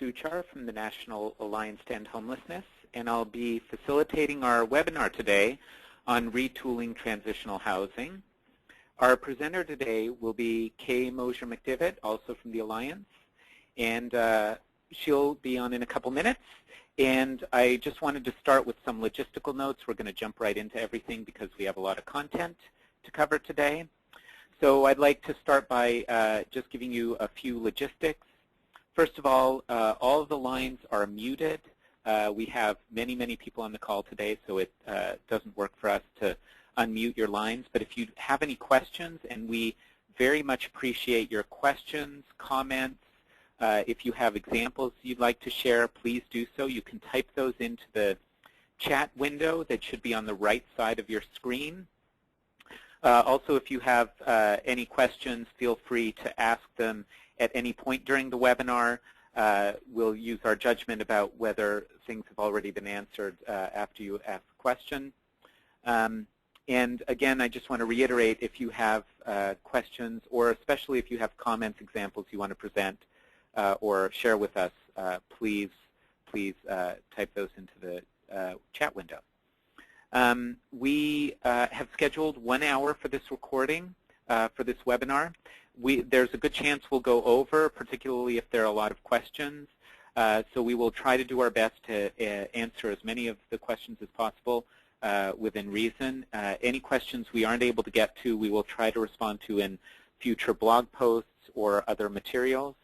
Suchar from the National Alliance to End Homelessness, and I'll be facilitating our webinar today on retooling transitional housing. Our presenter today will be Kay Mosier-McDivitt, also from the Alliance, and she'll be on in a couple minutes. And I just wanted to start with some logistical notes. We're going to jump right into everything because we have a lot of content to cover today. So I'd like to start by just giving you a few logistics. First of all of the lines are muted. We have many, many people on the call today, so it doesn't work for us to unmute your lines. But if you have any questions, and we very much appreciate your questions, comments, if you have examples you'd like to share, please do so. You can type those into the chat window that should be on the right side of your screen. Also, if you have any questions, feel free to ask them at any point during the webinar. We'll use our judgment about whether things have already been answered after you ask the question. And again, I just want to reiterate, if you have questions, or especially if you have comments, examples you want to present or share with us, please type those into the chat window. We have scheduled 1 hour for this recording, for this webinar. There's a good chance we'll go over, particularly if there are a lot of questions. So we will try to do our best to answer as many of the questions as possible within reason. Any questions we aren't able to get to, we will try to respond to in future blog posts or other materials.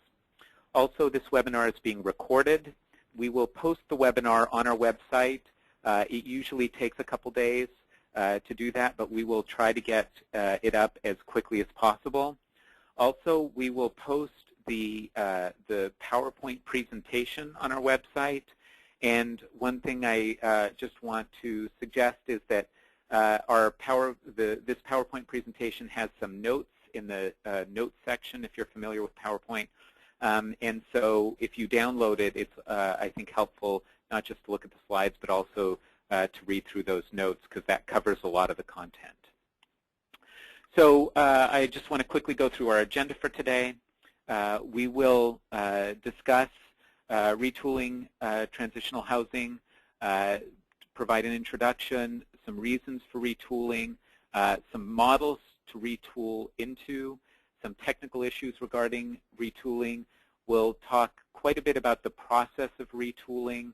Also, this webinar is being recorded. We will post the webinar on our website. It usually takes a couple days to do that, but we will try to get it up as quickly as possible. Also, we will post the PowerPoint presentation on our website. And one thing I just want to suggest is that this PowerPoint presentation has some notes in the notes section, if you're familiar with PowerPoint. And so if you download it, it's, I think, helpful not just to look at the slides, but also to read through those notes, because that covers a lot of the content. So I just want to quickly go through our agenda for today. We will discuss retooling transitional housing, provide an introduction, some reasons for retooling, some models to retool into, some technical issues regarding retooling. We'll talk quite a bit about the process of retooling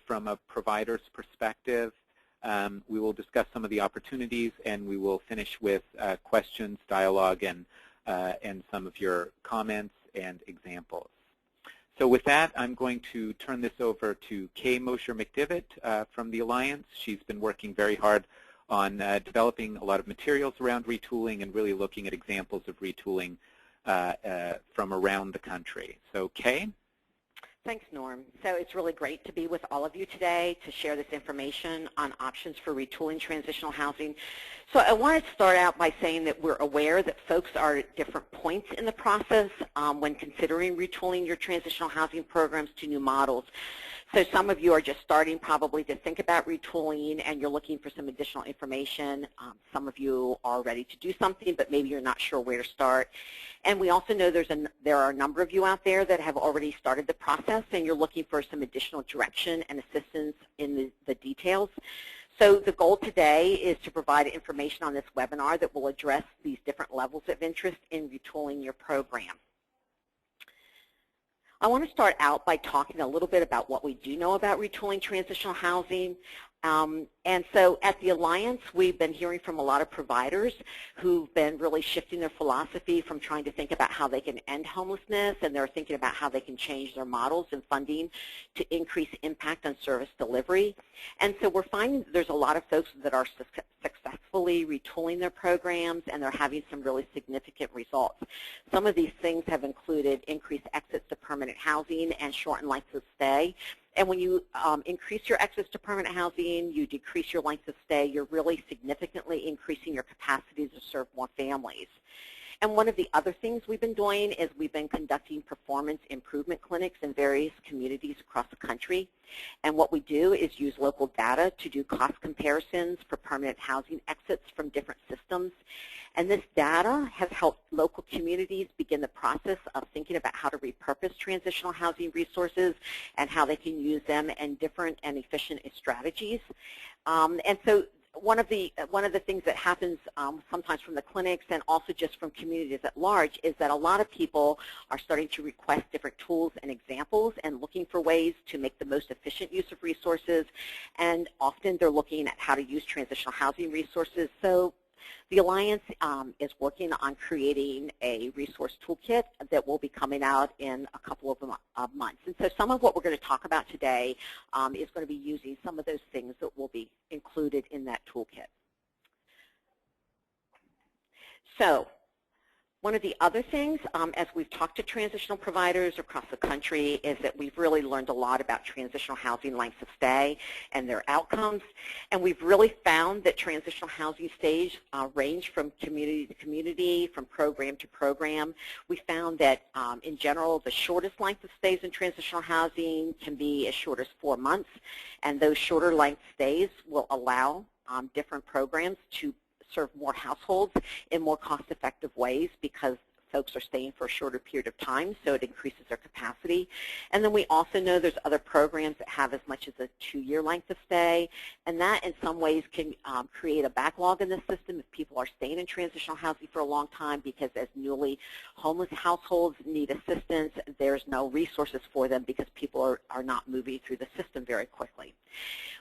from a provider's perspective. We will discuss some of the opportunities, and we will finish with questions, dialogue, and some of your comments and examples. So with that, I'm going to turn this over to Kay Mosier-McDivitt from the Alliance. She's been working very hard on developing a lot of materials around retooling and really looking at examples of retooling from around the country. So Kay? Thanks, Norm. So it's really great to be with all of you today to share this information on options for retooling transitional housing. So I wanted to start out by saying that we're aware that folks are at different points in the process when considering retooling your transitional housing programs to new models. So some of you are just starting probably to think about retooling, and you're looking for some additional information. Some of you are ready to do something, but maybe you're not sure where to start. And we also know there are a number of you out there that have already started the process, and you're looking for some additional direction and assistance in the details. So the goal today is to provide information on this webinar that will address these different levels of interest in retooling your program. I want to start out by talking a little bit about what we do know about retooling transitional housing. And so at the Alliance, we've been hearing from a lot of providers who've been really shifting their philosophy from trying to think about how they can end homelessness, and they're thinking about how they can change their models and funding to increase impact on service delivery. And so we're finding there's a lot of folks that are successfully retooling their programs, and they're having some really significant results. Some of these things have included increased exits to permanent housing and shortened lengths of stay. And when you increase your exits to permanent housing, you decrease your length of stay, you're really significantly increasing your capacity to serve more families. And one of the other things we've been doing is we've been conducting performance improvement clinics in various communities across the country. And what we do is use local data to do cost comparisons for permanent housing exits from different systems. And this data has helped local communities begin the process of thinking about how to repurpose transitional housing resources and how they can use them in different and efficient strategies. And so one of the things that happens sometimes from the clinics and also just from communities at large is that a lot of people are starting to request different tools and examples and looking for ways to make the most efficient use of resources, and often they're looking at how to use transitional housing resources. So the Alliance is working on creating a resource toolkit that will be coming out in a couple of months. And so some of what we're going to talk about today is going to be using some of those things that will be included in that toolkit. So one of the other things, as we've talked to transitional providers across the country, is that we've really learned a lot about transitional housing lengths of stay and their outcomes. And we've really found that transitional housing stays range from community to community, from program to program. We found that, in general, the shortest length of stays in transitional housing can be as short as 4 months. And those shorter length stays will allow different programs to serve more households in more cost-effective ways because folks are staying for a shorter period of time, so it increases their capacity. And then we also know there's other programs that have as much as a 2-year length of stay, and that in some ways can create a backlog in the system if people are staying in transitional housing for a long time, because as newly homeless households need assistance, there's no resources for them because people are not moving through the system very quickly.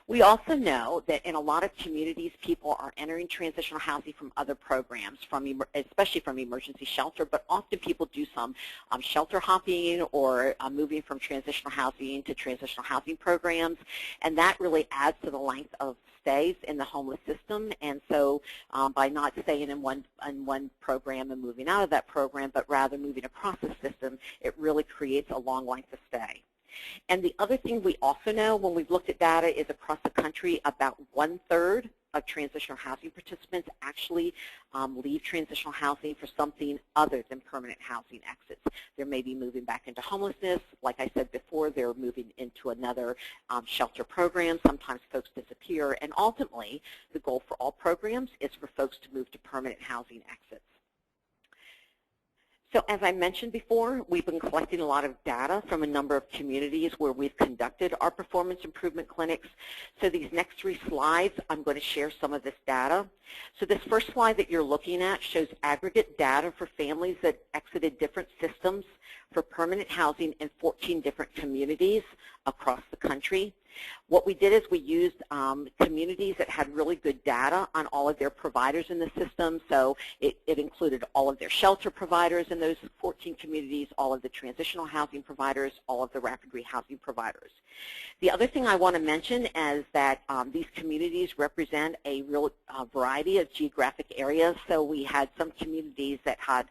We also know that in a lot of communities, people are entering transitional housing from other programs, especially from emergency shelter, but often people do some shelter hopping or moving from transitional housing to transitional housing programs, and that really adds to the length of stays in the homeless system. And so by not staying in one program and moving out of that program, but rather moving across the system, it really creates a long length of stay. And the other thing we also know when we've looked at data is across the country, about 1/3 of transitional housing participants actually leave transitional housing for something other than permanent housing exits. They may be moving back into homelessness. Like I said before, they're moving into another shelter program. Sometimes folks disappear. And ultimately, the goal for all programs is for folks to move to permanent housing exits. So as I mentioned before, we've been collecting a lot of data from a number of communities where we've conducted our performance improvement clinics. So these next 3 slides, I'm going to share some of this data. So this first slide that you're looking at shows aggregate data for families that exited different systems for permanent housing in 14 different communities across the country. What we did is we used communities that had really good data on all of their providers in the system. So it included all of their shelter providers in those 14 communities, all of the transitional housing providers, all of the rapid rehousing providers. The other thing I want to mention is that these communities represent a real variety of geographic areas. So we had some communities that had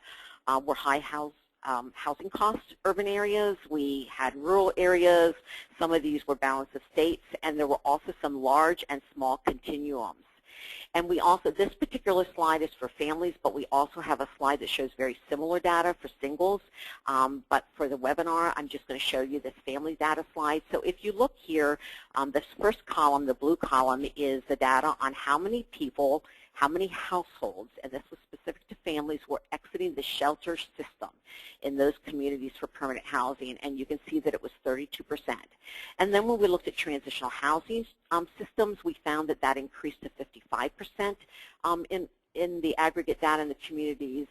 were high housing cost urban areas. We had rural areas. Some of these were balance of states, and there were also some large and small continuums. And we also, this particular slide is for families, but we also have a slide that shows very similar data for singles. But for the webinar, I'm just going to show you this family data slide. So if you look here, this first column, the blue column, is the data on how many people, how many households, and this was specific to families, were exiting the shelter system in those communities for permanent housing, and you can see that it was 32%. And then when we looked at transitional housing systems, we found that that increased to 55% in the aggregate data in the communities.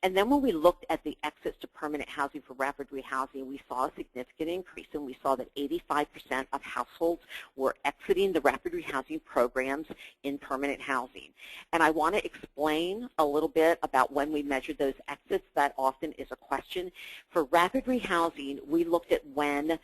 And then when we looked at the exits to permanent housing for rapid rehousing, we saw a significant increase, and we saw that 85% of households were exiting the rapid rehousing programs in permanent housing. And I want to explain a little bit about when we measured those exits. That often is a question. For rapid rehousing, we looked at when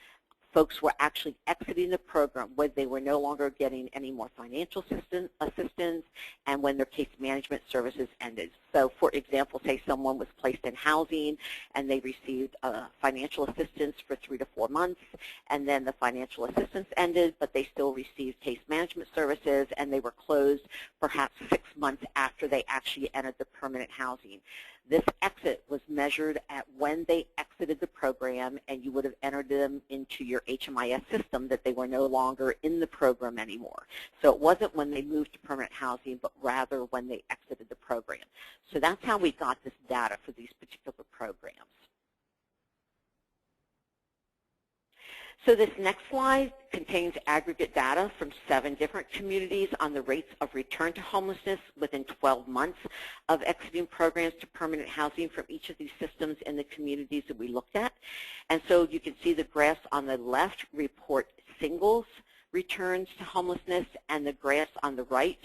folks were actually exiting the program, when they were no longer getting any more financial assistance, and when their case management services ended. So for example, say someone was placed in housing and they received financial assistance for 3 to 4 months, and then the financial assistance ended, but they still received case management services, and they were closed perhaps 6 months after they actually entered the permanent housing. This exit was measured at when they exited the program, and you would have entered them into your HMIS system that they were no longer in the program anymore. So it wasn't when they moved to permanent housing, but rather when they exited the program. So that's how we got this data for these particular programs. So this next slide contains aggregate data from 7 different communities on the rates of return to homelessness within 12 months of exiting programs to permanent housing from each of these systems in the communities that we looked at. And so you can see the graphs on the left report singles returns to homelessness, and the graphs on the right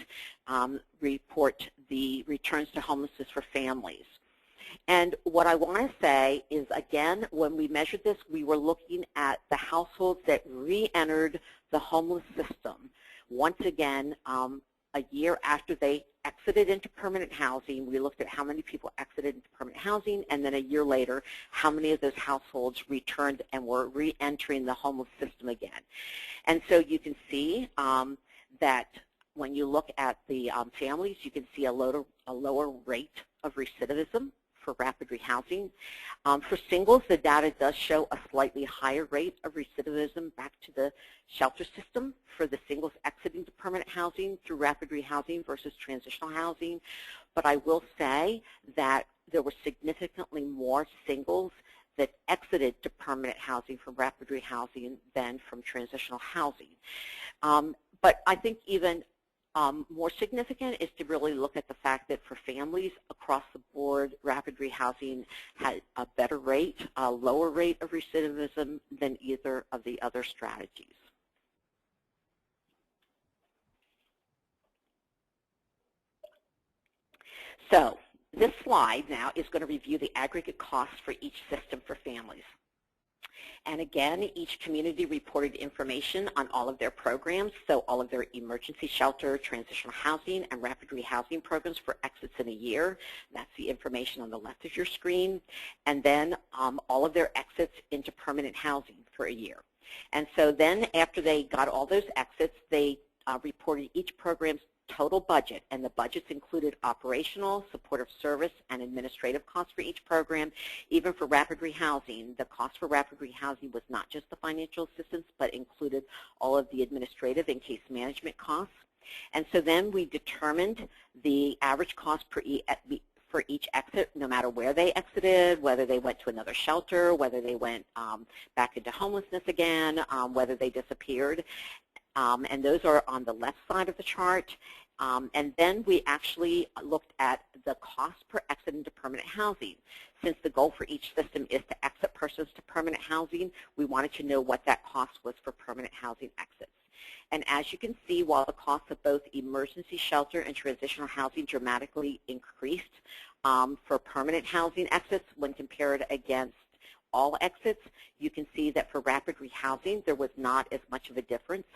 report the returns to homelessness for families. And what I want to say is, again, when we measured this, we were looking at the households that re-entered the homeless system. Once again, a year after they exited into permanent housing, we looked at how many people exited into permanent housing, and then a year later, how many of those households returned and were re-entering the homeless system again. And so you can see that when you look at the families, you can see a lower rate of recidivism for rapid rehousing. For singles, the data does show a slightly higher rate of recidivism back to the shelter system for the singles exiting to permanent housing through rapid rehousing versus transitional housing. But I will say that there were significantly more singles that exited to permanent housing from rapid rehousing than from transitional housing. But I think even more significant is to really look at the fact that for families across the board, rapid rehousing had a better rate, a lower rate of recidivism than either of the other strategies. So this slide now is going to review the aggregate costs for each system for families. And again, each community reported information on all of their programs, so all of their emergency shelter, transitional housing, and rapid rehousing programs for exits in a year. That's the information on the left of your screen. And then all of their exits into permanent housing for a year. And so then after they got all those exits, they reported each program's total budget, and the budgets included operational, supportive service, and administrative costs for each program. Even for rapid rehousing, the cost for rapid rehousing was not just the financial assistance, but included all of the administrative and case management costs. And so then we determined the average cost for each exit, no matter where they exited, whether they went to another shelter, whether they went back into homelessness again, whether they disappeared. And those are on the left side of the chart. And then we actually looked at the cost per exit into permanent housing. Since the goal for each system is to exit persons to permanent housing, we wanted to know what that cost was for permanent housing exits. And as you can see, while the cost of both emergency shelter and transitional housing dramatically increased for permanent housing exits when compared against all exits, you can see that for rapid rehousing, there was not as much of a difference.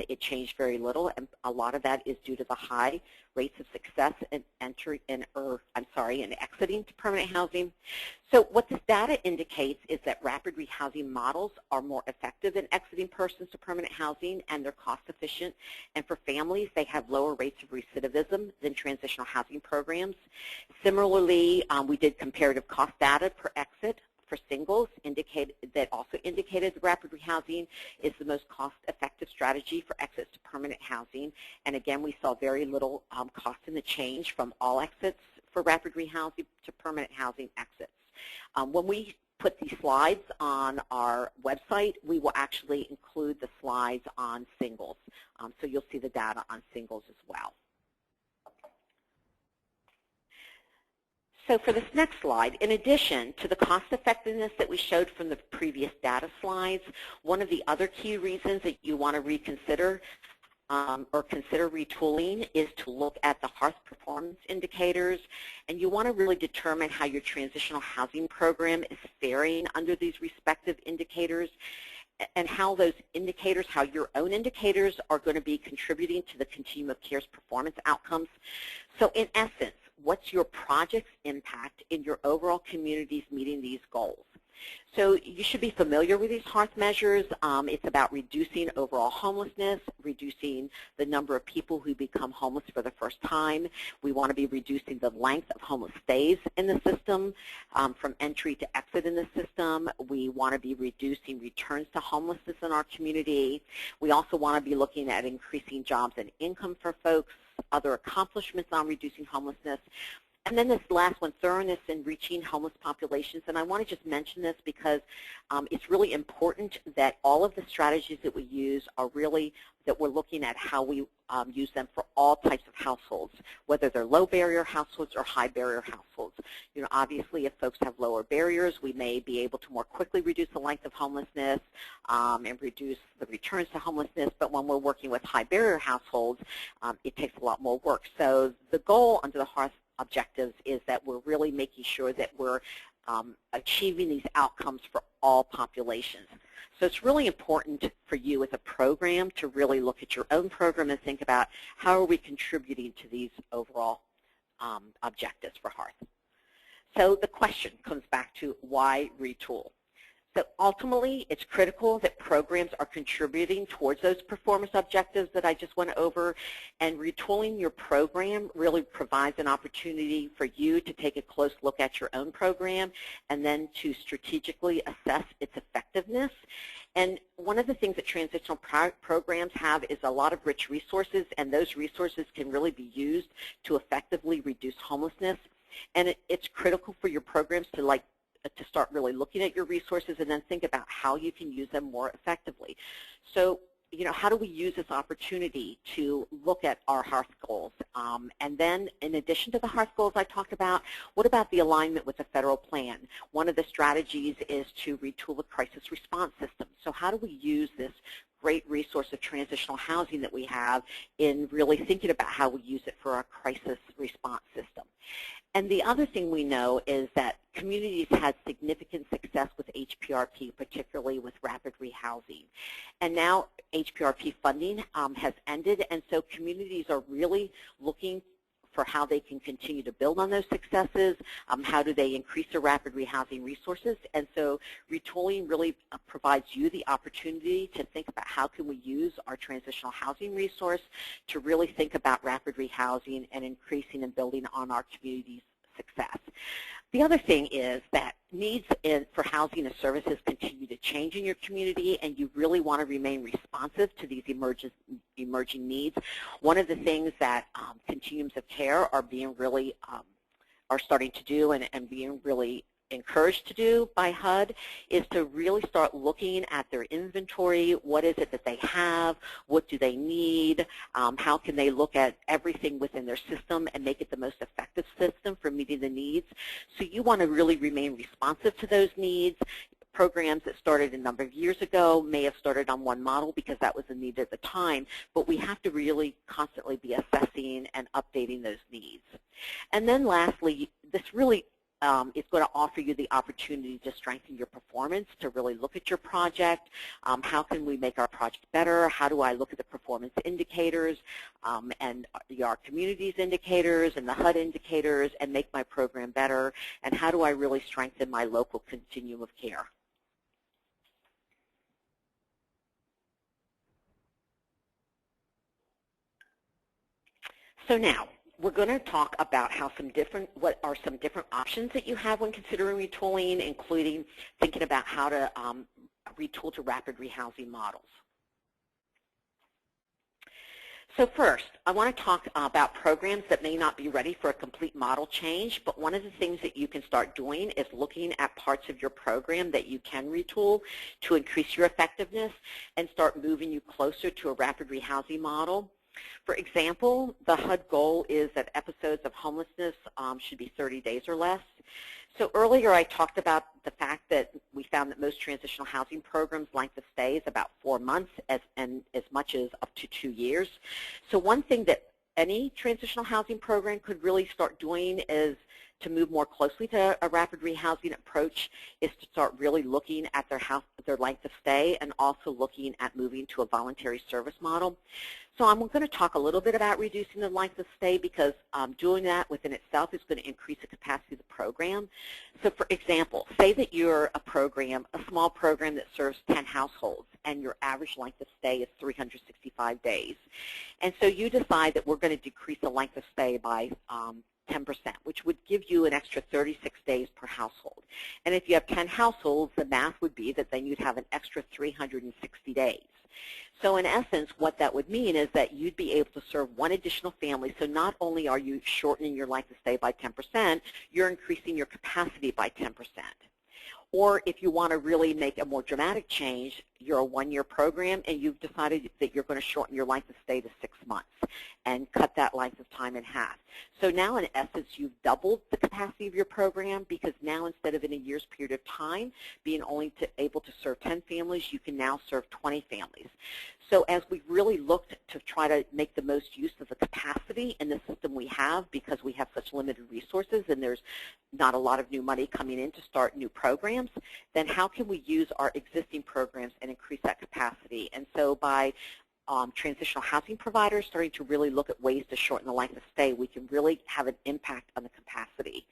It changed very little, and a lot of that is due to the high rates of success in exiting to permanent housing. So what this data indicates is that rapid rehousing models are more effective in exiting persons to permanent housing, and they're cost efficient. And for families, they have lower rates of recidivism than transitional housing programs. Similarly, we did comparative cost data per exit for singles that also indicated rapid rehousing is the most cost-effective strategy for exits to permanent housing. And again, we saw very little cost in the change from all exits for rapid rehousing to permanent housing exits. When we put these slides on our website, we will actually include the slides on singles. So you'll see the data on singles as well. So for this next slide, in addition to the cost effectiveness that we showed from the previous data slides, one of the other key reasons that you want to reconsider or consider retooling is to look at the HEARTH performance indicators, and you want to really determine how your transitional housing program is faring under these respective indicators, and how those indicators, how your own indicators are going to be contributing to the continuum of care's performance outcomes. So in essence, what's your project's impact in your overall communities meeting these goals? So you should be familiar with these HEARTH measures. It's about reducing overall homelessness, reducing the number of people who become homeless for the first time. We want to be reducing the length of homeless stays in the system from entry to exit in the system. We want to be reducing returns to homelessness in our community. We also want to be looking at increasing jobs and income for folks, other accomplishments on reducing homelessness. And then this last one, thoroughness in reaching homeless populations. And I want to just mention this because it's really important that all of the strategies that we use are really that we're looking at how we use them for all types of households, whether they're low barrier households or high barrier households. You know, obviously, if folks have lower barriers, we may be able to more quickly reduce the length of homelessness and reduce the returns to homelessness. But when we're working with high barrier households, it takes a lot more work. So the goal under the HEARTH objectives is that we're really making sure that we're achieving these outcomes for all populations. So it's really important for you as a program to really look at your own program and think about how are we contributing to these overall objectives for HEARTH. So the question comes back to why retool? So ultimately, it's critical that programs are contributing towards those performance objectives that I just went over, and retooling your program really provides an opportunity for you to take a close look at your own program and then to strategically assess its effectiveness. And one of the things that transitional programs have is a lot of rich resources, and those resources can really be used to effectively reduce homelessness. And it's critical for your programs to start really looking at your resources and then think about how you can use them more effectively. So, you know, how do we use this opportunity to look at our HEARTH goals? And then, in addition to the HEARTH goals I talked about, what about the alignment with the federal plan? One of the strategies is to retool the crisis response system. So how do we use this great resource of transitional housing that we have in really thinking about how we use it for our crisis response system? And the other thing we know is that communities had significant success with HPRP, particularly with rapid rehousing. And now HPRP funding has ended, and so communities are really looking for how they can continue to build on those successes, how do they increase their rapid rehousing resources. And so retooling really provides you the opportunity to think about how can we use our transitional housing resource to really think about rapid rehousing and increasing and building on our community's success. The other thing is that needs for housing and services continue to change in your community, and you really want to remain responsive to these emerging needs. One of the things that continuums of care are being really are starting to do and being really encouraged to do by HUD is to really start looking at their inventory. What is it that they have? What do they need? How can they look at everything within their system and make it the most effective system for meeting the needs? So you want to really remain responsive to those needs. Programs that started a number of years ago may have started on one model because that was the need at the time, but we have to really constantly be assessing and updating those needs. And then lastly, this really is going to offer you the opportunity to strengthen your performance, to really look at your project. How can we make our project better? How do I look at the performance indicators and our community's indicators and the HUD indicators and make my program better? And how do I really strengthen my local continuum of care? So now, we're going to talk about what are some different options that you have when considering retooling, including thinking about how to retool to rapid rehousing models. So first, I want to talk about programs that may not be ready for a complete model change, but one of the things that you can start doing is looking at parts of your program that you can retool to increase your effectiveness and start moving you closer to a rapid rehousing model. For example, the HUD goal is that episodes of homelessness should be 30 days or less. So earlier I talked about the fact that we found that most transitional housing programs' length of stay is about 4 months and as much as up to 2 years. So one thing that any transitional housing program could really start doing is to move more closely to a rapid rehousing approach is to start really looking at their length of stay and also looking at moving to a voluntary service model. So I'm going to talk a little bit about reducing the length of stay because doing that within itself is going to increase the capacity of the program. So for example, say that you're a small program that serves 10 households and your average length of stay is 365 days. And so you decide that we're going to decrease the length of stay by 10%, which would give you an extra 36 days per household. And if you have 10 households, the math would be that then you'd have an extra 360 days. So in essence, what that would mean is that you'd be able to serve one additional family. So not only are you shortening your length of stay by 10%, you're increasing your capacity by 10%. Or if you want to really make a more dramatic change, you're a one-year program and you've decided that you're going to shorten your length of stay to 6 months and cut that length of time in half. So now in essence you've doubled the capacity of your program because now instead of in a year's period of time being only able to serve 10 families, you can now serve 20 families. So as we really looked to try to make the most use of the capacity in the system we have because we have such limited resources and there's not a lot of new money coming in to start new programs, then how can we use our existing programs and increase that capacity? And so by transitional housing providers starting to really look at ways to shorten the length of stay, we can really have an impact on the capacity.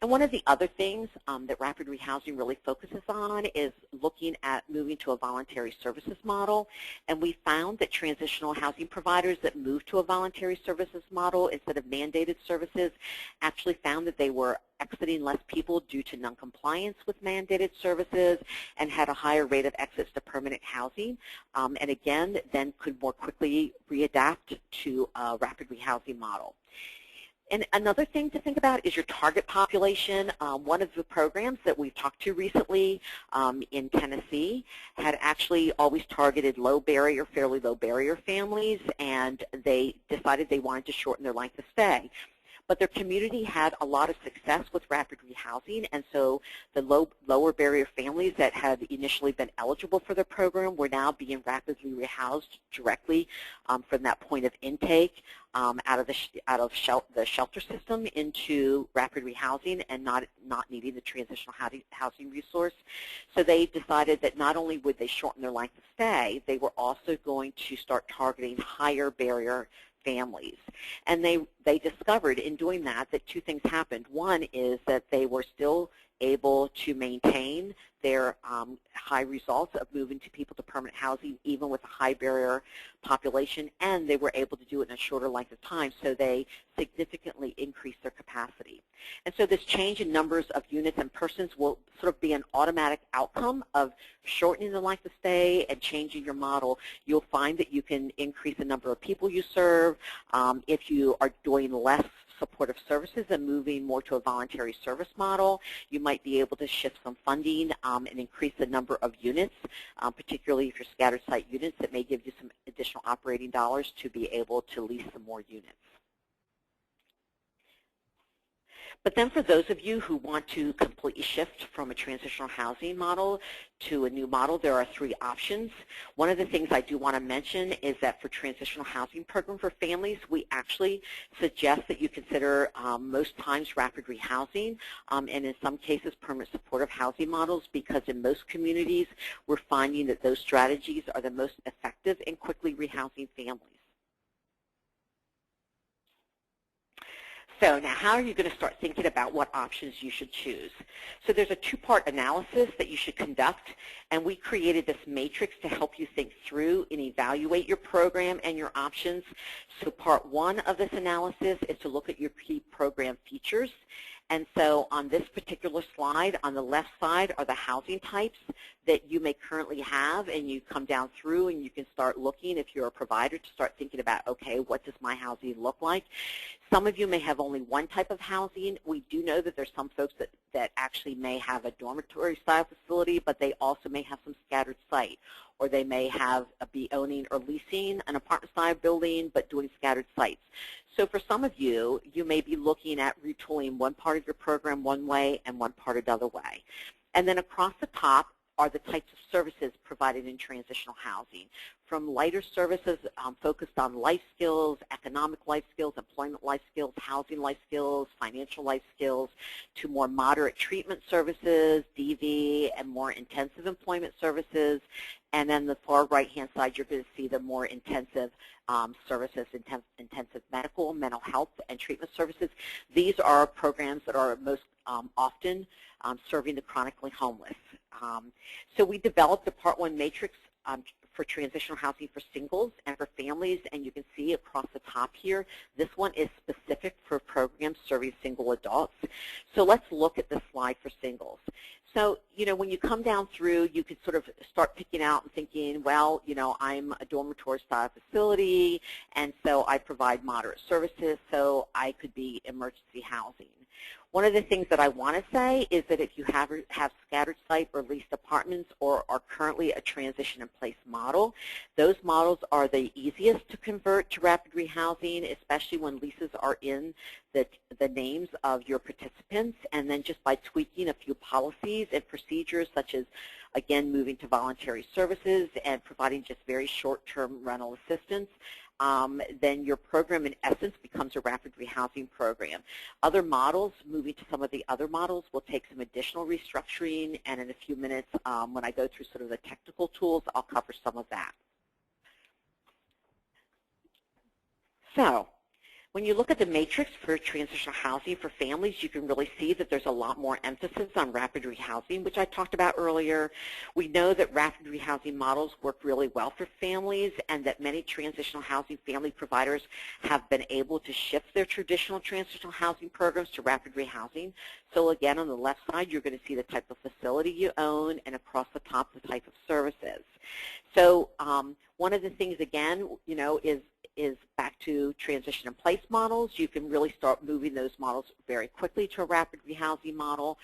And one of the other things that rapid rehousing really focuses on is looking at moving to a voluntary services model. And we found that transitional housing providers that moved to a voluntary services model instead of mandated services actually found that they were exiting less people due to noncompliance with mandated services and had a higher rate of exits to permanent housing, and again, then could more quickly readapt to a rapid rehousing model. And another thing to think about is your target population. One of the programs that we've talked to recently in Tennessee had actually always targeted low barrier, fairly low barrier families, and they decided they wanted to shorten their length of stay. But their community had a lot of success with rapid rehousing, and so the lower barrier families that had initially been eligible for the program were now being rapidly rehoused directly from that point of intake out of the shelter system into rapid rehousing and not needing the transitional housing resource. So they decided that not only would they shorten their length of stay, they were also going to start targeting higher barrier families. And they discovered in doing that two things happened. One is that they were still able to maintain their high results of moving people to permanent housing even with a high barrier population, and they were able to do it in a shorter length of time, so they significantly increased their capacity. And so this change in numbers of units and persons will sort of be an automatic outcome of shortening the length of stay and changing your model. You'll find that you can increase the number of people you serve if you are doing less supportive services and moving more to a voluntary service model. You might be able to shift some funding and increase the number of units, particularly if you're scattered site units. That may give you some additional operating dollars to be able to lease some more units. But then for those of you who want to completely shift from a transitional housing model to a new model, there are 3 options. One of the things I do want to mention is that for transitional housing program for families, we actually suggest that you consider most times rapid rehousing and in some cases permanent supportive housing models, because in most communities we're finding that those strategies are the most effective in quickly rehousing families. So now how are you going to start thinking about what options you should choose? So there's a 2-part analysis that you should conduct, and we created this matrix to help you think through and evaluate your program and your options. So part 1 of this analysis is to look at your key program features. And so on this particular slide, on the left side are the housing types that you may currently have, and you come down through and you can start looking, if you're a provider, to start thinking about, okay, what does my housing look like? Some of you may have only one type of housing. We do know that there's some folks that actually may have a dormitory style facility, but they also may have some scattered site, or they may be owning or leasing an apartment style building but doing scattered sites. So for some of you, you may be looking at retooling one part of your program one way and one part another way. And then across the top are the types of services provided in transitional housing. From lighter services focused on life skills, economic life skills, employment life skills, housing life skills, financial life skills, to more moderate treatment services, DV, and more intensive employment services. And then the far right-hand side, you're going to see the more intensive services, intensive medical, mental health, and treatment services. These are programs that are most often serving the chronically homeless. So we developed a Part 1 matrix for transitional housing for singles and for families, and you can see across the top here, this one is specific for programs serving single adults. So let's look at this slide for singles. So, you know, when you come down through, you could sort of start picking out and thinking, well, you know, I'm a dormitory style facility, and so I provide moderate services, so I could be emergency housing. One of the things that I want to say is that if you have scattered site or leased apartments or are currently a transition in place model, those models are the easiest to convert to rapid rehousing, especially when leases are in the names of your participants, and then just by tweaking a few policies and procedures such as, again, moving to voluntary services and providing just very short-term rental assistance, then your program in essence becomes a rapid rehousing program. Other models, moving to some of the other models, will take some additional restructuring, and in a few minutes when I go through sort of the technical tools, I'll cover some of that. So, when you look at the matrix for transitional housing for families, you can really see that there's a lot more emphasis on rapid rehousing, which I talked about earlier. We know that rapid rehousing models work really well for families, and that many transitional housing family providers have been able to shift their traditional transitional housing programs to rapid rehousing. So again, on the left side, you're going to see the type of facility you own, and across the top, the type of services. So one of the things, again, you know, is back to transition in place models. You can really start moving those models very quickly to a rapid rehousing model.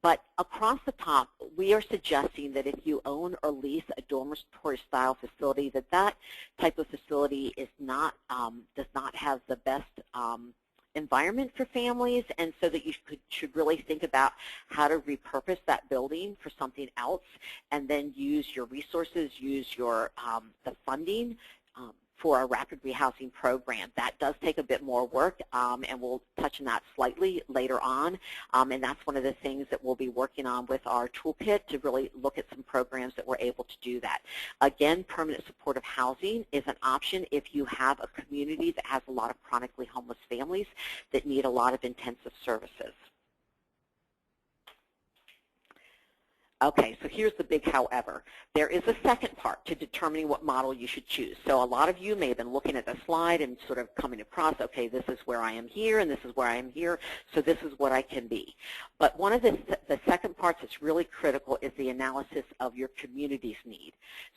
But across the top, we are suggesting that if you own or lease a dormitory-style facility, that type of facility is not does not have the best environment for families, and so that you should really think about how to repurpose that building for something else, and then use your resources, use your the funding for a rapid rehousing program. That does take a bit more work, and we'll touch on that slightly later on, and that's one of the things that we'll be working on with our toolkit to really look at some programs that we're able to do that. Again, permanent supportive housing is an option if you have a community that has a lot of chronically homeless families that need a lot of intensive services. Okay, so here's the big however. There is a second part to determining what model you should choose. So a lot of you may have been looking at the slide and sort of coming across, okay, this is where I am here and this is where I am here, so this is what I can be. But one of the second parts that's really critical is the analysis of your community's need.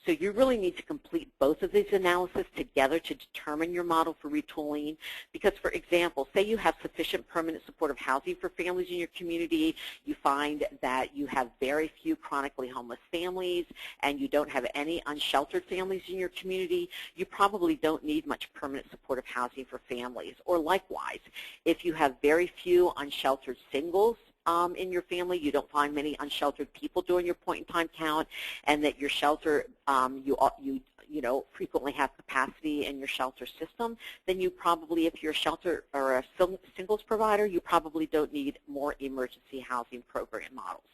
So you really need to complete both of these analyses together to determine your model for retooling, because, for example, say you have sufficient permanent supportive housing for families in your community, you find that you have very few chronically homeless families, and you don't have any unsheltered families in your community, you probably don't need much permanent supportive housing for families. Or likewise, if you have very few unsheltered singles in your family, you don't find many unsheltered people during your point-in-time count, and that your shelter, you know, frequently have capacity in your shelter system, then you probably, if you're a shelter or a singles provider, you probably don't need more emergency housing program models.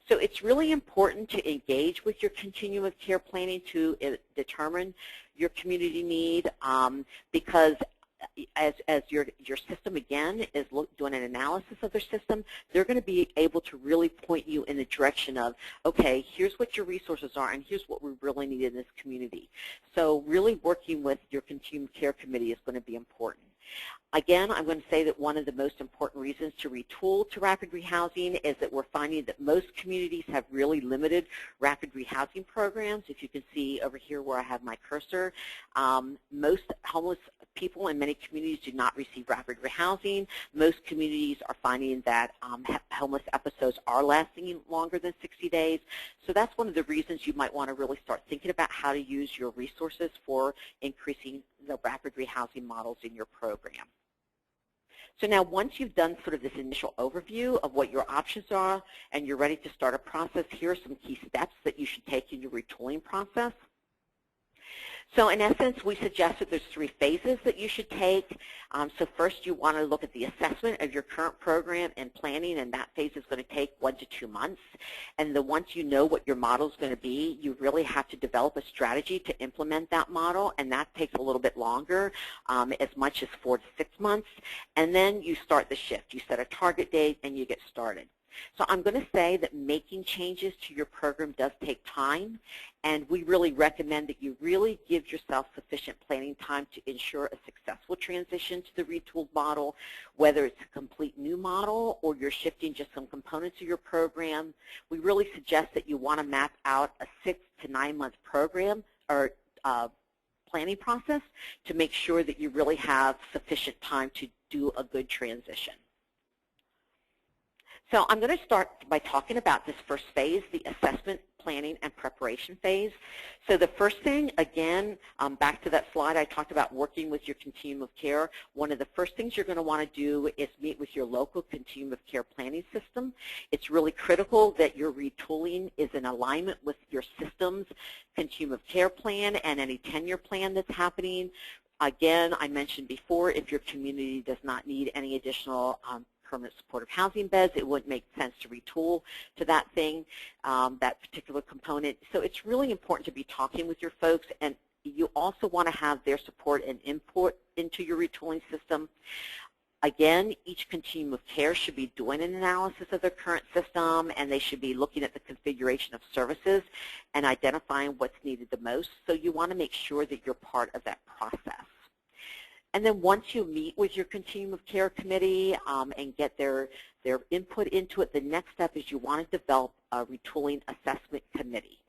So it's really important to engage with your continuum of care planning to determine your community need, because as your system, again, is doing an analysis of their system, they're going to be able to really point you in the direction of, okay, here's what your resources are, and here's what we really need in this community. So really working with your continuum care committee is going to be important. Again, I'm going to say that one of the most important reasons to retool to rapid rehousing is that we're finding that most communities have really limited rapid rehousing programs. If you can see over here where I have my cursor, most homeless people in many communities do not receive rapid rehousing. Most communities are finding that homeless episodes are lasting longer than 60 days. So that's one of the reasons you might want to really start thinking about how to use your resources for increasing the rapid rehousing models in your program. So now once you've done sort of this initial overview of what your options are and you're ready to start a process, here are some key steps that you should take in your retooling process. So in essence, we suggest that there's 3 phases that you should take. So first you want to look at the assessment of your current program and planning, and that phase is going to take 1 to 2 months. And then once you know what your model is going to be, you really have to develop a strategy to implement that model, and that takes a little bit longer, as much as 4 to 6 months. And then you start the shift. You set a target date and you get started. So I'm going to say that making changes to your program does take time, and we really recommend that you really give yourself sufficient planning time to ensure a successful transition to the retooled model, whether it's a complete new model or you're shifting just some components of your program. We really suggest that you want to map out a 6 to 9 month program or planning process to make sure that you really have sufficient time to do a good transition. So I'm going to start by talking about this first phase, the assessment, planning, and preparation phase. So the first thing, again, back to that slide I talked about working with your continuum of care, one of the first things you're going to want to do is meet with your local continuum of care planning system. It's really critical that your retooling is in alignment with your system's continuum of care plan and any tenure plan that's happening. Again, I mentioned before, if your community does not need any additional permanent supportive housing beds, it wouldn't make sense to retool to that thing, that particular component. So it's really important to be talking with your folks, and you also want to have their support and input into your retooling system. Again, each continuum of care should be doing an analysis of their current system, and they should be looking at the configuration of services and identifying what's needed the most. So you want to make sure that you're part of that process. And then once you meet with your continuum of care committee and get their input into it, the next step is you want to develop a retooling assessment committee.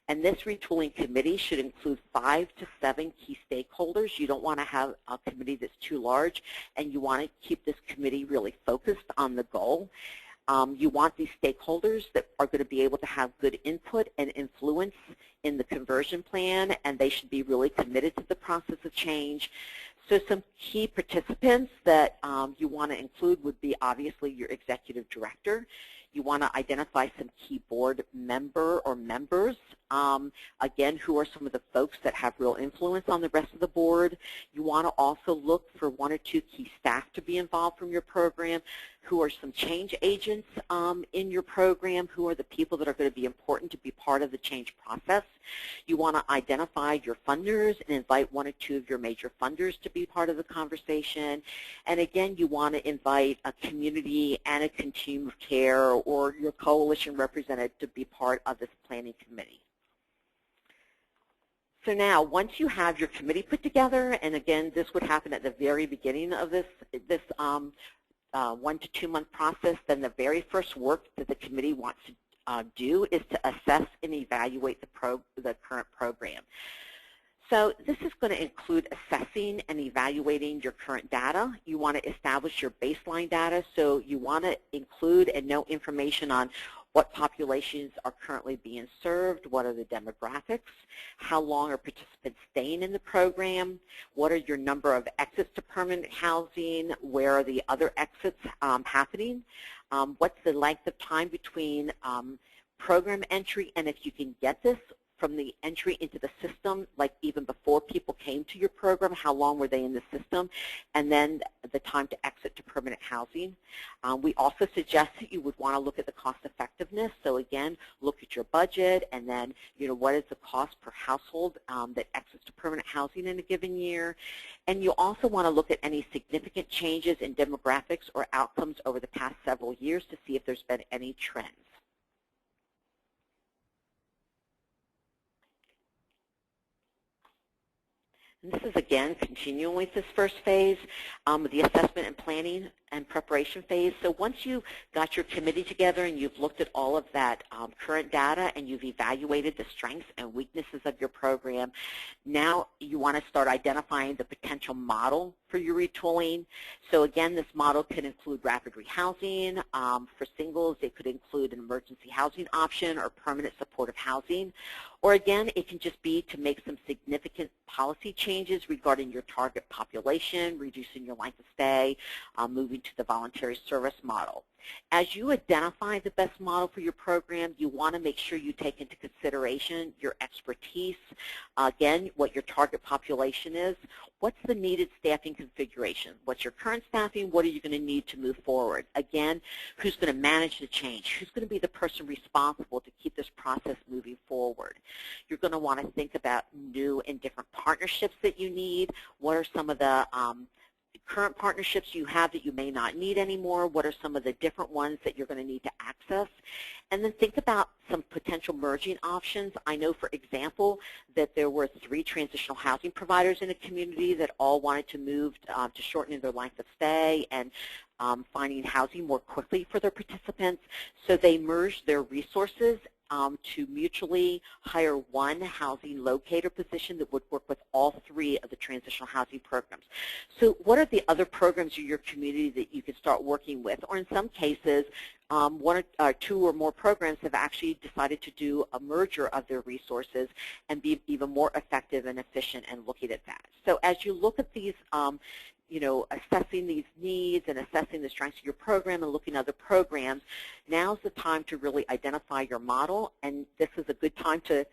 And this retooling committee should include 5 to 7 key stakeholders. You don't want to have a committee that's too large, and you want to keep this committee really focused on the goal. You want these stakeholders that are going to be able to have good input and influence in the conversion plan, and they should be really committed to the process of change. So some key participants that you want to include would be obviously your executive director. You want to identify some key board member or members, again, who are some of the folks that have real influence on the rest of the board. You want to also look for 1 or 2 key staff to be involved from your program, who are some change agents in your program, who are the people that are going to be important to be part of the change process. You want to identify your funders and invite 1 or 2 of your major funders to be part of the conversation. And again, you want to invite a community and a continuum of care or your coalition representative to be part of this planning committee. So now, once you have your committee put together, and again, this would happen at the very beginning of this 1 to 2 month process, then the very first work that the committee wants to do is to assess and evaluate the current program. So this is going to include assessing and evaluating your current data. You want to establish your baseline data, so you want to include and know information on what populations are currently being served, what are the demographics, how long are participants staying in the program, what are your number of exits to permanent housing, where are the other exits happening, what's the length of time between program entry, and if you can get this from the entry into the system, like even before people came to your program, how long were they in the system, and then the time to exit to permanent housing. We also suggest that you would want to look at the cost effectiveness. So again, look at your budget, and then what is the cost per household that exits to permanent housing in a given year. And you also want to look at any significant changes in demographics or outcomes over the past several years to see if there's been any trends. And this is, again, continuing with this first phase, the assessment and planning and preparation phase. So once you've got your committee together and you've looked at all of that current data and you've evaluated the strengths and weaknesses of your program, now you want to start identifying the potential model for your retooling. So again, this model can include rapid rehousing. For singles, it could include an emergency housing option or permanent supportive housing. Or again, it can just be to make some significant policy changes regarding your target population, reducing your length of stay, moving to the voluntary service model. As you identify the best model for your program, you want to make sure you take into consideration your expertise, again, what your target population is, what's the needed staffing configuration, what's your current staffing, what are you going to need to move forward. Again, who's going to manage the change, who's going to be the person responsible to keep this process moving forward. You're going to want to think about new and different partnerships that you need. What are some of the current partnerships you have that you may not need anymore? What are some of the different ones that you're going to need to access? And then think about some potential merging options. I know, for example, that there were 3 transitional housing providers in a community that all wanted to move to shortening their length of stay and finding housing more quickly for their participants. So they merged their resources to mutually hire one housing locator position that would work with all 3 of the transitional housing programs. So what are the other programs in your community that you could start working with? Or in some cases, 1 or 2 or more programs have actually decided to do a merger of their resources and be even more effective and efficient in looking at that. So as you look at these assessing these needs and assessing the strengths of your program and looking at other programs, now's the time to really identify your model, and this is a good time to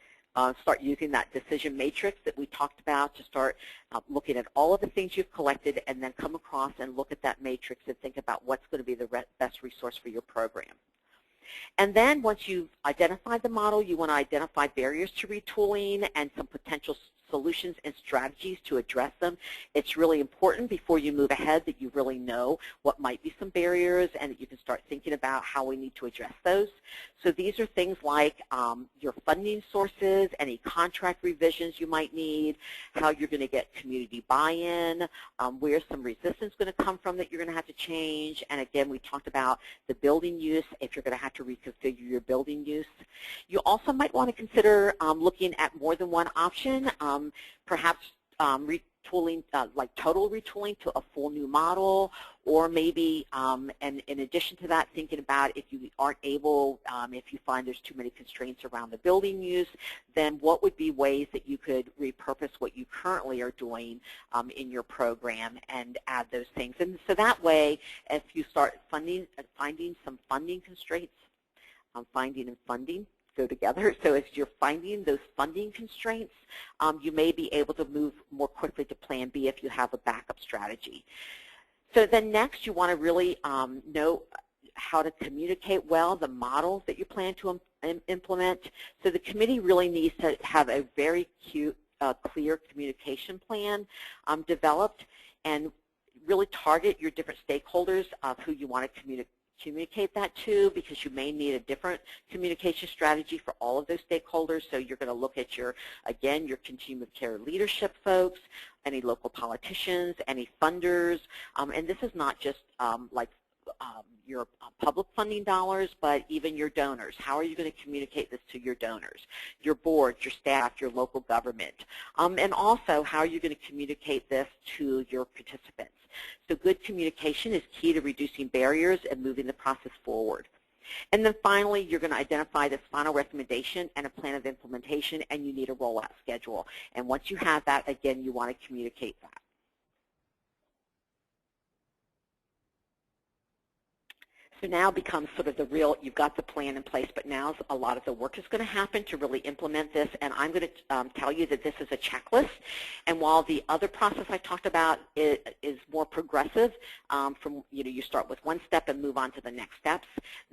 start using that decision matrix that we talked about to start looking at all of the things you've collected and then come across and look at that matrix and think about what's going to be the best resource for your program. And then once you've identified the model, you want to identify barriers to retooling and some potential solutions and strategies to address them. It's really important before you move ahead that you really know what might be some barriers and that you can start thinking about how we need to address those. So these are things like your funding sources, any contract revisions you might need, how you're going to get community buy-in, where some resistance is going to come from that you're going to have to change. And again, we talked about the building use, if you're going to have to reconfigure your building use. You also might want to consider looking at more than one option, perhaps retooling, like total retooling to a full new model, or maybe, and in addition to that, thinking about if you aren't able, if you find there's too many constraints around the building use, then what would be ways that you could repurpose what you currently are doing in your program and add those things. And so that way, if you start finding some funding constraints, finding and funding go together. So if you're finding those funding constraints, you may be able to move more quickly to Plan B if you have a backup strategy. So then next, you want to really know how to communicate well the model that you plan to implement. So the committee really needs to have a very clear communication plan developed and really target your different stakeholders of who you want to communicate that to, because you may need a different communication strategy for all of those stakeholders. So you're going to look at your, again, your continuum of care leadership folks, any local politicians, any funders, and this is not just like your public funding dollars, but even your donors. How are you going to communicate this to your donors, your board, your staff, your local government? And also, how are you going to communicate this to your participants? So good communication is key to reducing barriers and moving the process forward. And then finally, you're going to identify this final recommendation and a plan of implementation, and you need a rollout schedule. And once you have that, again, you want to communicate that. So now becomes sort of the real, you've got the plan in place, but now a lot of the work is going to happen to really implement this. And I'm going to tell you that this is a checklist. And while the other process I talked about is more progressive, from you start with one step and move on to the next steps,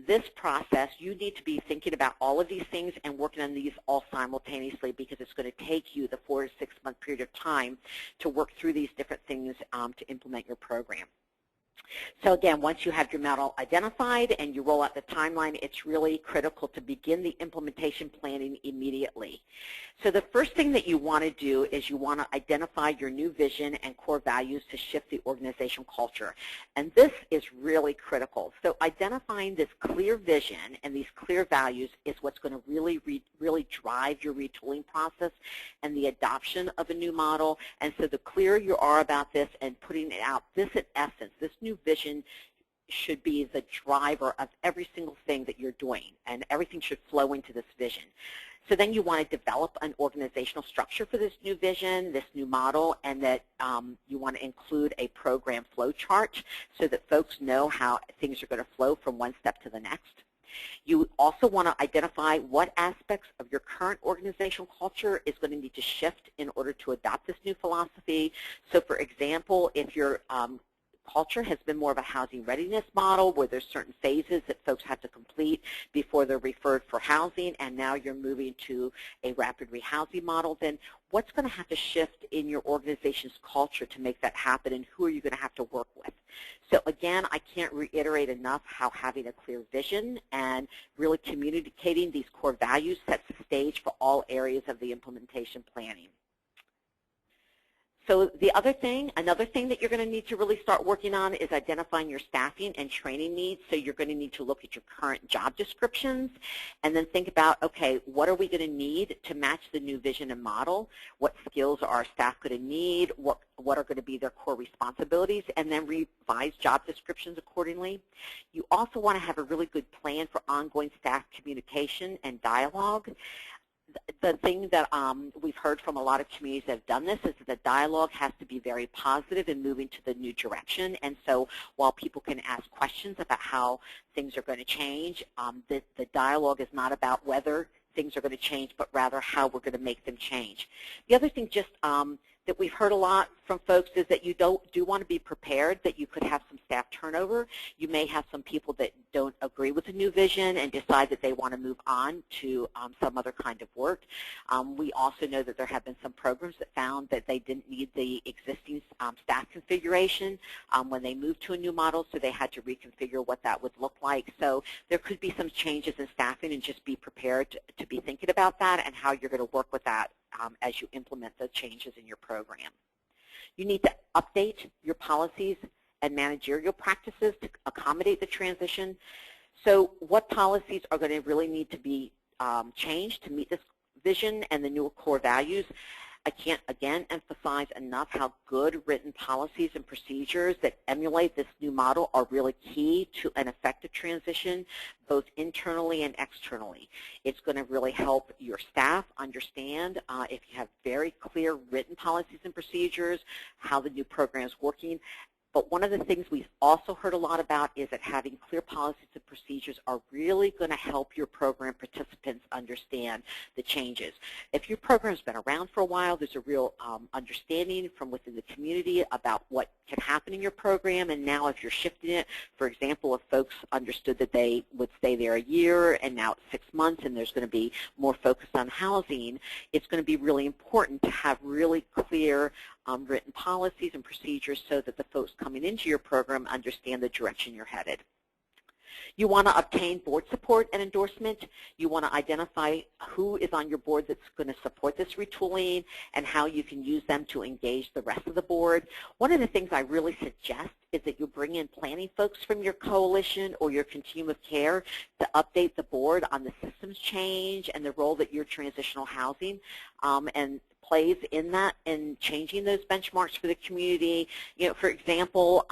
this process, you need to be thinking about all of these things and working on these all simultaneously, because it's going to take you the 4 to 6 month period of time to work through these different things to implement your program. So again, once you have your model identified and you roll out the timeline, it's really critical to begin the implementation planning immediately. So the first thing that you want to do is you want to identify your new vision and core values to shift the organizational culture. And this is really critical. So identifying this clear vision and these clear values is what's going to really drive your retooling process and the adoption of a new model. And so the clearer you are about this and putting it out, this in essence, this new vision should be the driver of every single thing that you're doing, and everything should flow into this vision. So then you want to develop an organizational structure for this new vision, this new model, and that you want to include a program flow chart so that folks know how things are going to flow from one step to the next. You also want to identify what aspects of your current organizational culture is going to need to shift in order to adopt this new philosophy. So for example, if your culture has been more of a housing readiness model where there's certain phases that folks have to complete before they're referred for housing, and now you're moving to a rapid rehousing model, then what's going to have to shift in your organization's culture to make that happen, and who are you going to have to work with? So again, I can't reiterate enough how having a clear vision and really communicating these core values sets the stage for all areas of the implementation planning. So the another thing that you're going to need to really start working on is identifying your staffing and training needs. So you're going to need to look at your current job descriptions and then think about, okay, what are we going to need to match the new vision and model? What skills are our staff going to need? What are going to be their core responsibilities? And then revise job descriptions accordingly. You also want to have a really good plan for ongoing staff communication and dialogue. The thing that we've heard from a lot of communities that have done this is that the dialogue has to be very positive in moving to the new direction. And so while people can ask questions about how things are going to change, the dialogue is not about whether things are going to change, but rather how we're going to make them change. The other thing just that we've heard a lot from folks is that you do want to be prepared that you could have some staff turnover. You may have some people that don't agree with the new vision and decide that they want to move on to some other kind of work. We also know that there have been some programs that found that they didn't need the existing staff configuration when they moved to a new model, so they had to reconfigure what that would look like. So there could be some changes in staffing, and just be prepared to be thinking about that and how you're going to work with that as you implement the changes in your program. You need to update your policies and managerial practices to accommodate the transition. So what policies are going to really need to be changed to meet this vision and the new core values? I can't, again, emphasize enough how good written policies and procedures that emulate this new model are really key to an effective transition, both internally and externally. It's going to really help your staff understand if you have very clear written policies and procedures, how the new program is working. But one of the things we've also heard a lot about is that having clear policies and procedures are really going to help your program participants understand the changes. If your program's been around for a while, there's a real understanding from within the community about what can happen in your program, and now if you're shifting it, for example, if folks understood that they would stay there a year and now it's 6 months and there's going to be more focus on housing, it's going to be really important to have really clear written policies and procedures so that the folks coming into your program understand the direction you're headed. You want to obtain board support and endorsement. You want to identify who is on your board that's going to support this retooling and how you can use them to engage the rest of the board. One of the things I really suggest is that you bring in planning folks from your coalition or your continuum of care to update the board on the systems change and the role that your transitional housing and plays in that and changing those benchmarks for the community. You know, for example,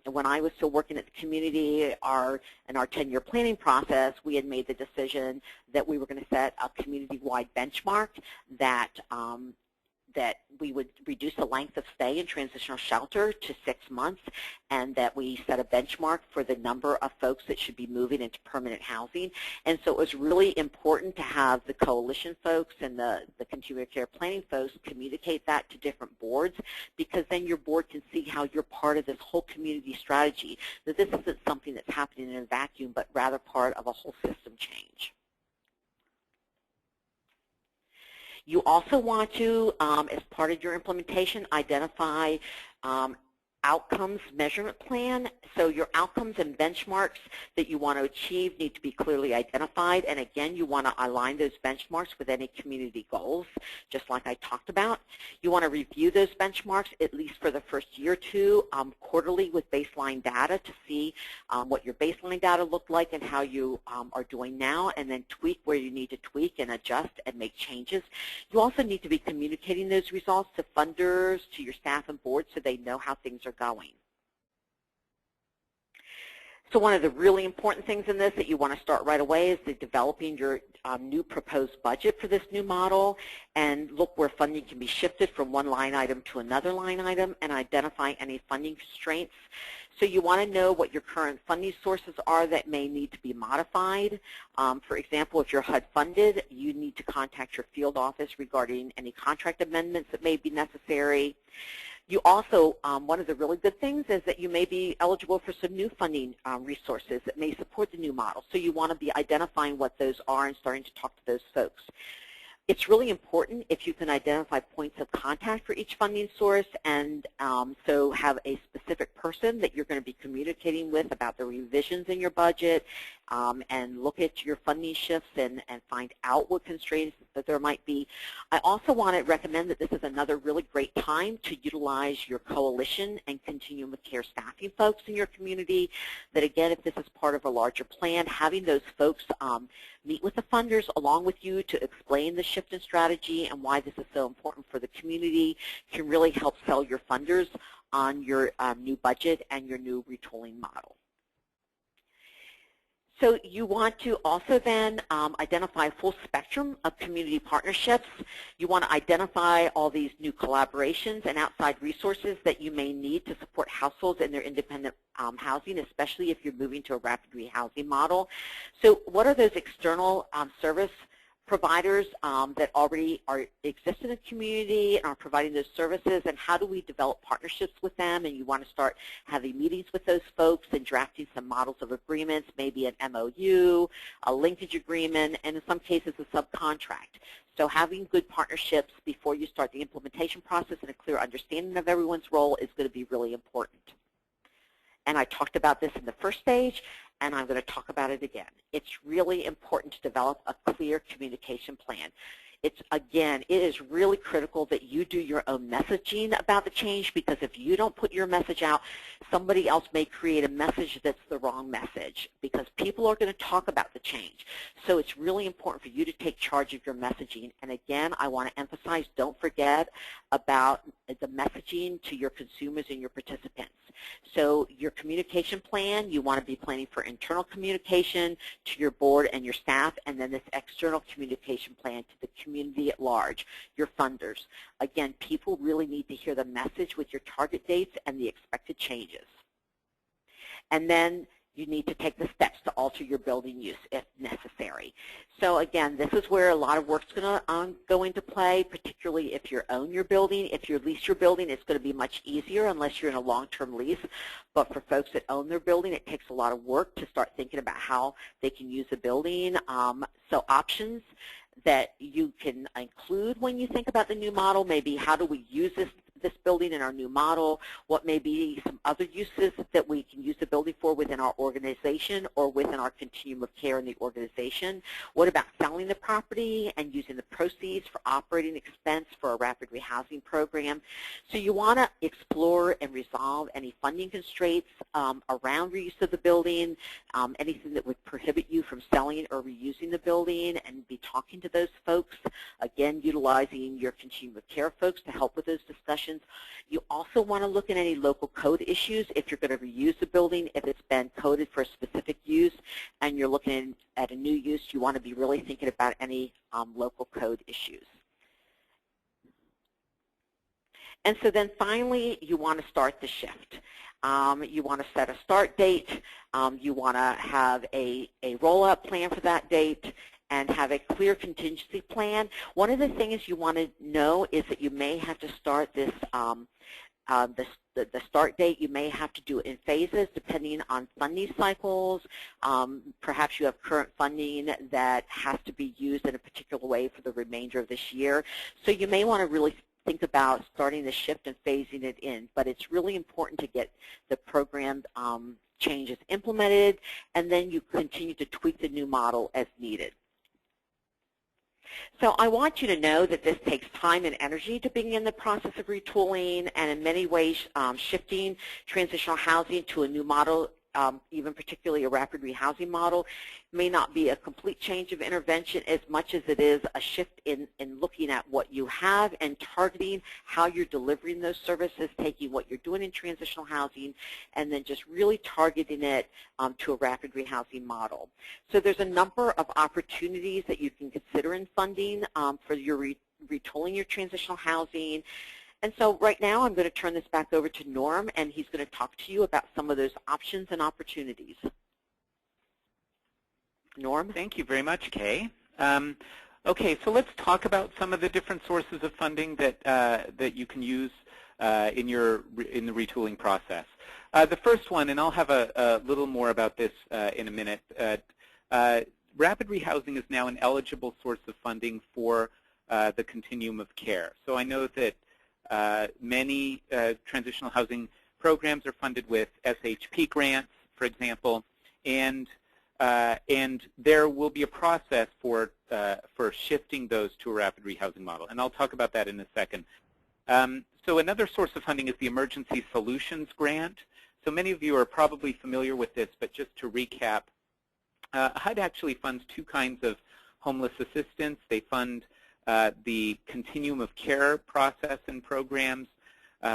when I was still working at the community, in our 10-year planning process, we had made the decision that we were going to set a community-wide benchmark that that we would reduce the length of stay in transitional shelter to 6 months, and that we set a benchmark for the number of folks that should be moving into permanent housing. And so it was really important to have the coalition folks and the continuum of care planning folks communicate that to different boards, because then your board can see how you're part of this whole community strategy, that this isn't something that's happening in a vacuum, but rather part of a whole system change. You also want to, as part of your implementation, identify outcomes measurement plan. So your outcomes and benchmarks that you want to achieve need to be clearly identified. And again, you want to align those benchmarks with any community goals, just like I talked about. You want to review those benchmarks at least for the first year or two, quarterly with baseline data to see what your baseline data looked like and how you are doing now, and then tweak where you need to tweak and adjust and make changes. You also need to be communicating those results to funders, to your staff and board, so they know how things are going. So one of the really important things in this that you want to start right away is developing your new proposed budget for this new model, and look where funding can be shifted from one line item to another line item, and identify any funding constraints. So you want to know what your current funding sources are that may need to be modified. For example, if you're HUD funded, you need to contact your field office regarding any contract amendments that may be necessary. You also, one of the really good things is that you may be eligible for some new funding resources that may support the new model. So you want to be identifying what those are and starting to talk to those folks. It's really important if you can identify points of contact for each funding source, and so have a specific person that you're going to be communicating with about the revisions in your budget, and look at your funding shifts and find out what constraints that there might be. I also want to recommend that this is another really great time to utilize your coalition and continuum of care staffing folks in your community. That again, if this is part of a larger plan, having those folks meet with the funders along with you to explain the shift in strategy and why this is so important for the community can really help sell your funders on your new budget and your new retooling model. So you want to also then identify a full spectrum of community partnerships. You want to identify all these new collaborations and outside resources that you may need to support households in their independent housing, especially if you're moving to a rapid rehousing model. So what are those external service providers that already exist in the community and are providing those services, and how do we develop partnerships with them? And you want to start having meetings with those folks and drafting some models of agreements, maybe an MOU, a linkage agreement, and in some cases a subcontract. So having good partnerships before you start the implementation process and a clear understanding of everyone's role is going to be really important. And I talked about this in the first stage, and I'm going to talk about it again. It's really important to develop a clear communication plan. Again, it is really critical that you do your own messaging about the change, because if you don't put your message out, somebody else may create a message that's the wrong message, because people are going to talk about the change. So it's really important for you to take charge of your messaging. And again, I want to emphasize, don't forget about the messaging to your consumers and your participants. So your communication plan, you want to be planning for internal communication to your board and your staff, and then this external communication plan to the community at large, your funders. Again, people really need to hear the message with your target dates and the expected changes. And then you need to take the steps to alter your building use if necessary. So again, this is where a lot of work's going to go into play, particularly if you own your building. If you lease your building, it's going to be much easier unless you're in a long-term lease. But for folks that own their building, it takes a lot of work to start thinking about how they can use the building. So options that you can include when you think about the new model, maybe how do we use this building in our new model, what may be some other uses that we can use the building for within our organization or within our continuum of care in the organization. What about selling the property and using the proceeds for operating expense for a rapid rehousing program? So you want to explore and resolve any funding constraints around reuse of the building, anything that would prohibit you from selling or reusing the building, and be talking to those folks, again, utilizing your continuum of care folks to help with those discussions. You also want to look at any local code issues if you're going to reuse the building. If it's been coded for a specific use and you're looking at a new use, you want to be really thinking about any local code issues. And so then finally, you want to start the shift. You want to set a start date. You want to have a roll-up plan for that date and have a clear contingency plan. One of the things you want to know is that you may have to start this, the start date, you may have to do it in phases depending on funding cycles. Perhaps you have current funding that has to be used in a particular way for the remainder of this year. So you may want to really think about starting the shift and phasing it in. But it's really important to get the program changes implemented, and then you continue to tweak the new model as needed. So I want you to know that this takes time and energy to begin the process of retooling, and in many ways shifting transitional housing to a new model, even particularly a rapid rehousing model, may not be a complete change of intervention as much as it is a shift in looking at what you have and targeting how you're delivering those services, taking what you're doing in transitional housing and then just really targeting it to a rapid rehousing model. So there's a number of opportunities that you can consider in funding for your retooling your transitional housing. And so right now I'm going to turn this back over to Norm, and he's going to talk to you about some of those options and opportunities. Norm? Thank you very much, Kay. Okay, so let's talk about some of the different sources of funding that, that you can use in the retooling process. The first one, and I'll have a little more about this in a minute, rapid rehousing is now an eligible source of funding for the continuum of care. So I know that many transitional housing programs are funded with SHP grants, for example, and there will be a process for shifting those to a rapid rehousing model, and I'll talk about that in a second. So another source of funding is the Emergency Solutions Grant. So many of you are probably familiar with this, but just to recap, HUD actually funds two kinds of homeless assistance. They fund the continuum of care process and programs,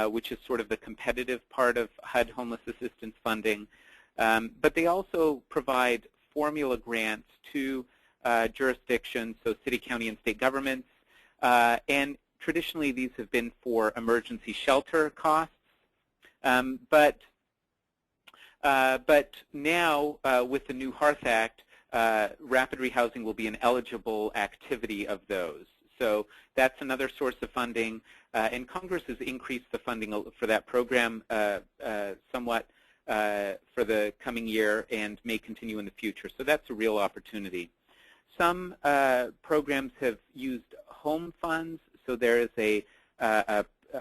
which is sort of the competitive part of HUD homeless assistance funding. But they also provide formula grants to jurisdictions, so city, county, and state governments. And traditionally, these have been for emergency shelter costs. But now, with the new HEARTH Act, rapid rehousing will be an eligible activity of those. So that's another source of funding, and Congress has increased the funding for that program somewhat for the coming year and may continue in the future. So that's a real opportunity. Some programs have used home funds. So there is a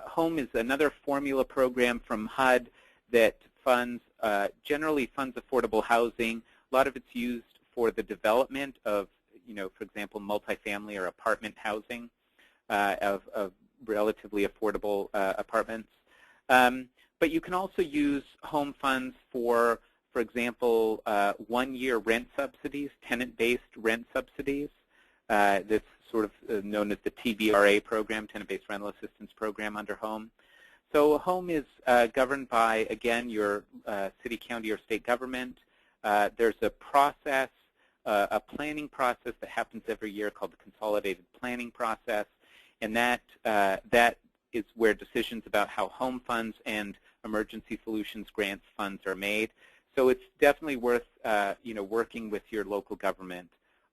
home is another formula program from HUD that funds generally funds affordable housing. A lot of it's used for the development of, for example, multifamily or apartment housing of relatively affordable apartments. But you can also use home funds for example, one-year rent subsidies, tenant-based rent subsidies. That's sort of known as the TBRA program, tenant-based rental assistance program under home. So a home is governed by, again, your city, county, or state government. There's a process, a planning process that happens every year called the consolidated planning process, and that is where decisions about how home funds and emergency solutions grants funds are made. So it's definitely worth working with your local government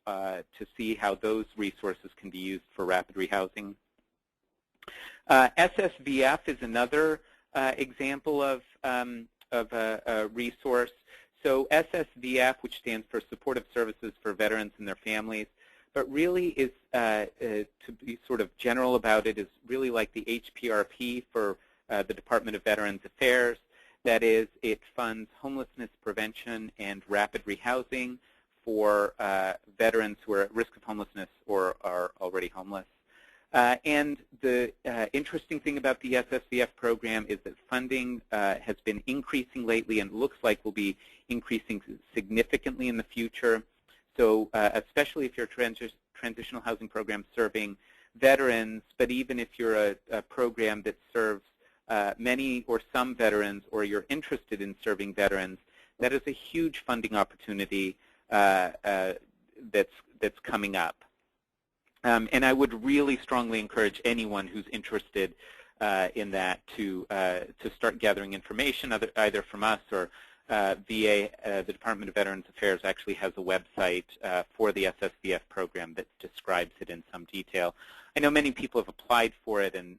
to see how those resources can be used for rapid rehousing. SSVF is another example of a resource. So SSVF, which stands for Supportive Services for Veterans and Their Families, but really is, to be sort of general about it, is really like the HPRP for the Department of Veterans Affairs. That is, it funds homelessness prevention and rapid rehousing for veterans who are at risk of homelessness or are already homeless. And the interesting thing about the SSVF program is that funding has been increasing lately and looks like will be increasing significantly in the future. So especially if you're a transitional housing program serving veterans, but even if you're a program that serves many or some veterans, or you're interested in serving veterans, that is a huge funding opportunity that's coming up. And I would really strongly encourage anyone who's interested in that to start gathering information, either from us or VA. The Department of Veterans Affairs actually has a website for the SSVF program that describes it in some detail. I know many people have applied for it and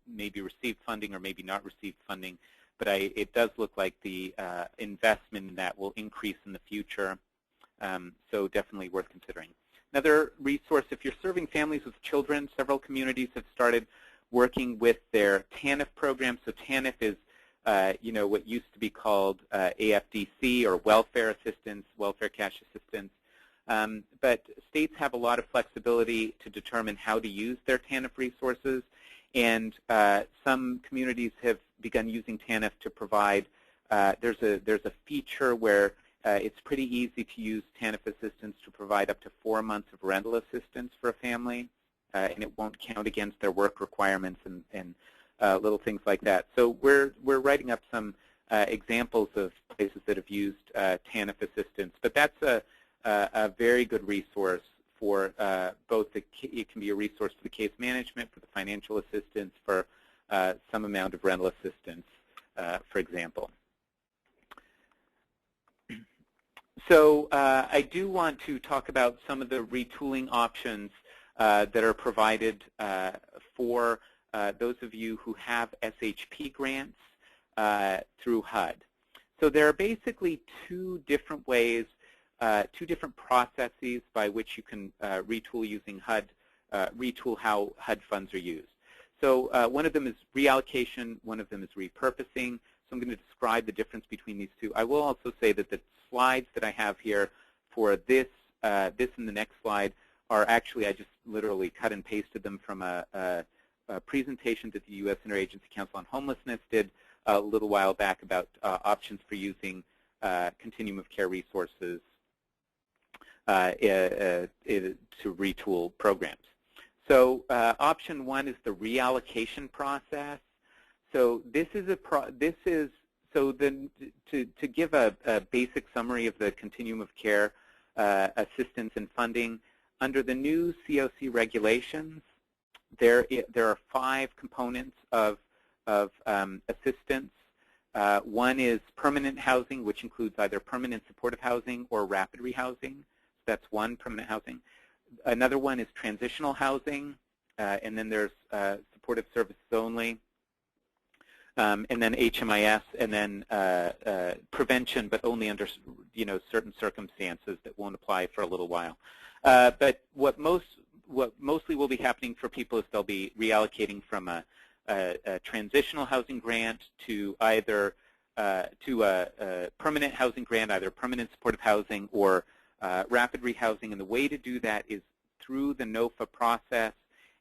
maybe received funding or maybe not received funding, but it does look like the investment in that will increase in the future, so definitely worth considering. Another resource, if you're serving families with children, several communities have started working with their TANF program. So TANF is what used to be called AFDC, or welfare assistance, welfare cash assistance. But states have a lot of flexibility to determine how to use their TANF resources, and some communities have begun using TANF to provide. There's a feature where it's pretty easy to use TANF assistance to provide up to 4 months of rental assistance for a family, and it won't count against their work requirements and little things like that. So we're writing up some examples of places that have used TANF assistance, but that's a very good resource for both it can be a resource for the case management, for the financial assistance, for some amount of rental assistance, for example. So I do want to talk about some of the retooling options that are provided for those of you who have SHP grants through HUD. So there are basically two different ways, two different processes by which you can retool using HUD, retool how HUD funds are used. So one of them is reallocation, one of them is repurposing. So I'm going to describe the difference between these two. I will also say that the slides that I have here for this and the next slide are actually, I just literally cut and pasted them from a presentation that the U.S. Interagency Council on Homelessness did a little while back about options for using continuum of care resources to retool programs. So option one is the reallocation process. So this is to give a basic summary of the continuum of care assistance and funding. Under the new COC regulations, there are 5 components of assistance. One is permanent housing, which includes either permanent supportive housing or rapid rehousing. So that's one, permanent housing. Another one is transitional housing, and then there's supportive services only, and then HMIS, and then prevention, but only under certain circumstances that won't apply for a little while. But what mostly will be happening for people is they'll be reallocating from a transitional housing grant to either to a permanent housing grant, either permanent supportive housing or rapid rehousing. And the way to do that is through the NOFA process.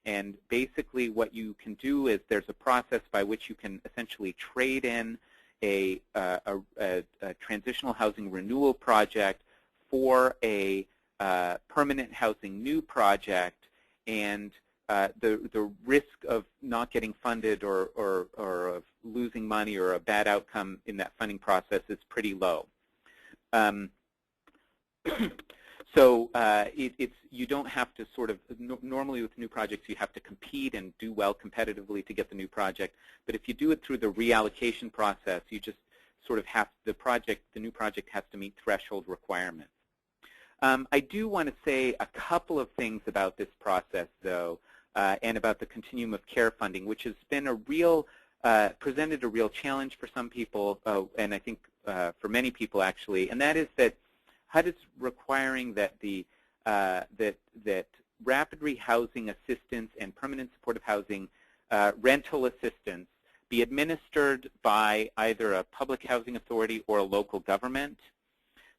And basically what you can do is there's a process by which you can essentially trade in a transitional housing renewal project for a permanent housing new project, and the risk of not getting funded or of losing money or a bad outcome in that funding process is pretty low. So you don't have to sort of, normally with new projects you have to compete and do well competitively to get the new project, but if you do it through the reallocation process, you just sort of have, the new project has to meet threshold requirements. I do want to say a couple of things about this process, though, and about the continuum of care funding, which has been a real, presented a real challenge for some people, and I think for many people actually, and that is that HUD is requiring that the that rapid rehousing assistance and permanent supportive housing rental assistance be administered by either a public housing authority or a local government.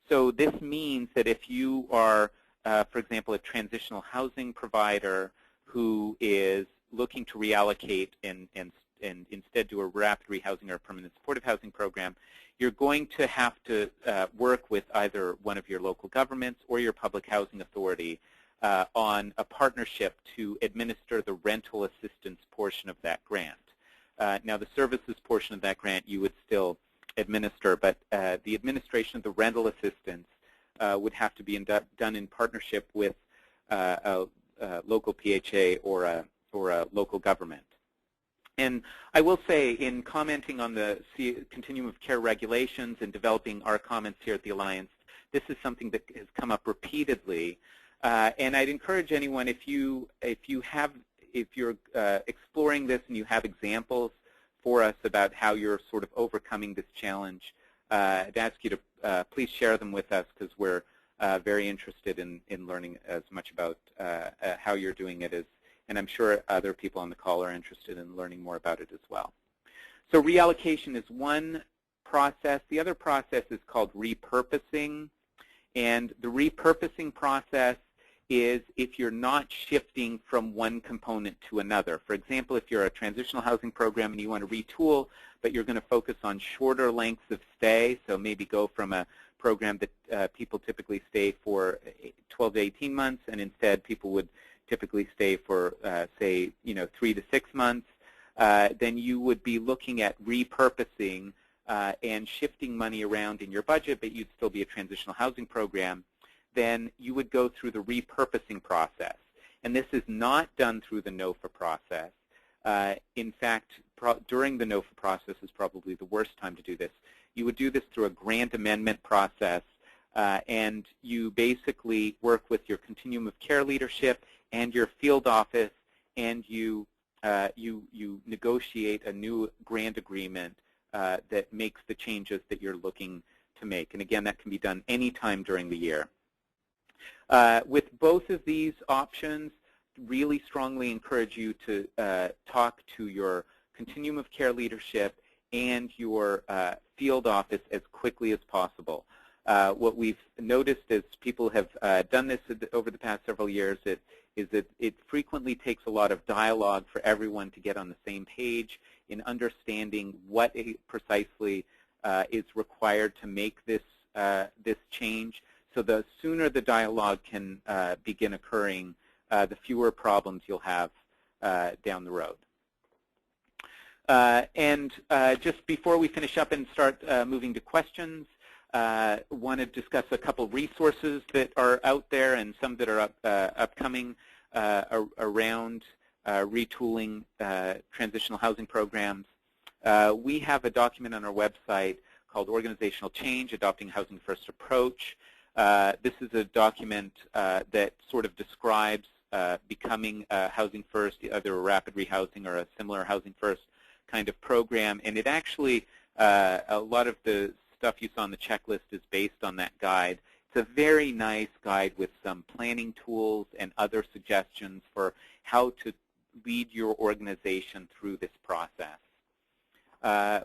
So this means that if you are, for example, a transitional housing provider who is looking to reallocate and instead do a rapid rehousing or a permanent supportive housing program, you're going to have to work with either one of your local governments or your public housing authority on a partnership to administer the rental assistance portion of that grant. Now, the services portion of that grant you would still administer, but the administration of the rental assistance would have to be done in partnership with a local PHA or a local government. And I will say, in commenting on the continuum of care regulations and developing our comments here at the Alliance, this is something that has come up repeatedly. And I'd encourage anyone, if you're exploring this and you have examples for us about how you're sort of overcoming this challenge, I'd ask you to please share them with us, because we're very interested in learning as much about how you're doing it as and I'm sure other people on the call are interested in learning more about it as well. So reallocation is one process. The other process is called repurposing, and the repurposing process is if you're not shifting from one component to another. For example, if you're a transitional housing program and you want to retool, but you're going to focus on shorter lengths of stay, so maybe go from a program that people typically stay for 12 to 18 months, and instead people would typically stay for, say, 3 to 6 months, then you would be looking at repurposing and shifting money around in your budget, but you'd still be a transitional housing program. Then you would go through the repurposing process. And this is not done through the NOFA process. In fact, during the NOFA process is probably the worst time to do this. You would do this through a grant amendment process, and you basically work with your continuum of care leadership and your field office, and you negotiate a new grant agreement that makes the changes that you're looking to make. And again, that can be done anytime during the year. With both of these options, really strongly encourage you to talk to your continuum of care leadership and your field office as quickly as possible. What we've noticed as people have done this over the past several years is that it frequently takes a lot of dialogue for everyone to get on the same page in understanding what precisely is required to make this change. So the sooner the dialogue can begin occurring, the fewer problems you'll have down the road. Just before we finish up and start moving to questions, want to discuss a couple resources that are out there and some that are upcoming around retooling transitional housing programs. We have a document on our website called Organizational Change, Adopting a Housing First Approach. This is a document that sort of describes becoming a housing first, either a rapid rehousing or a similar housing first kind of program. And it actually, a lot of the stuff you saw on the checklist is based on that guide. It's a very nice guide with some planning tools and other suggestions for how to lead your organization through this process.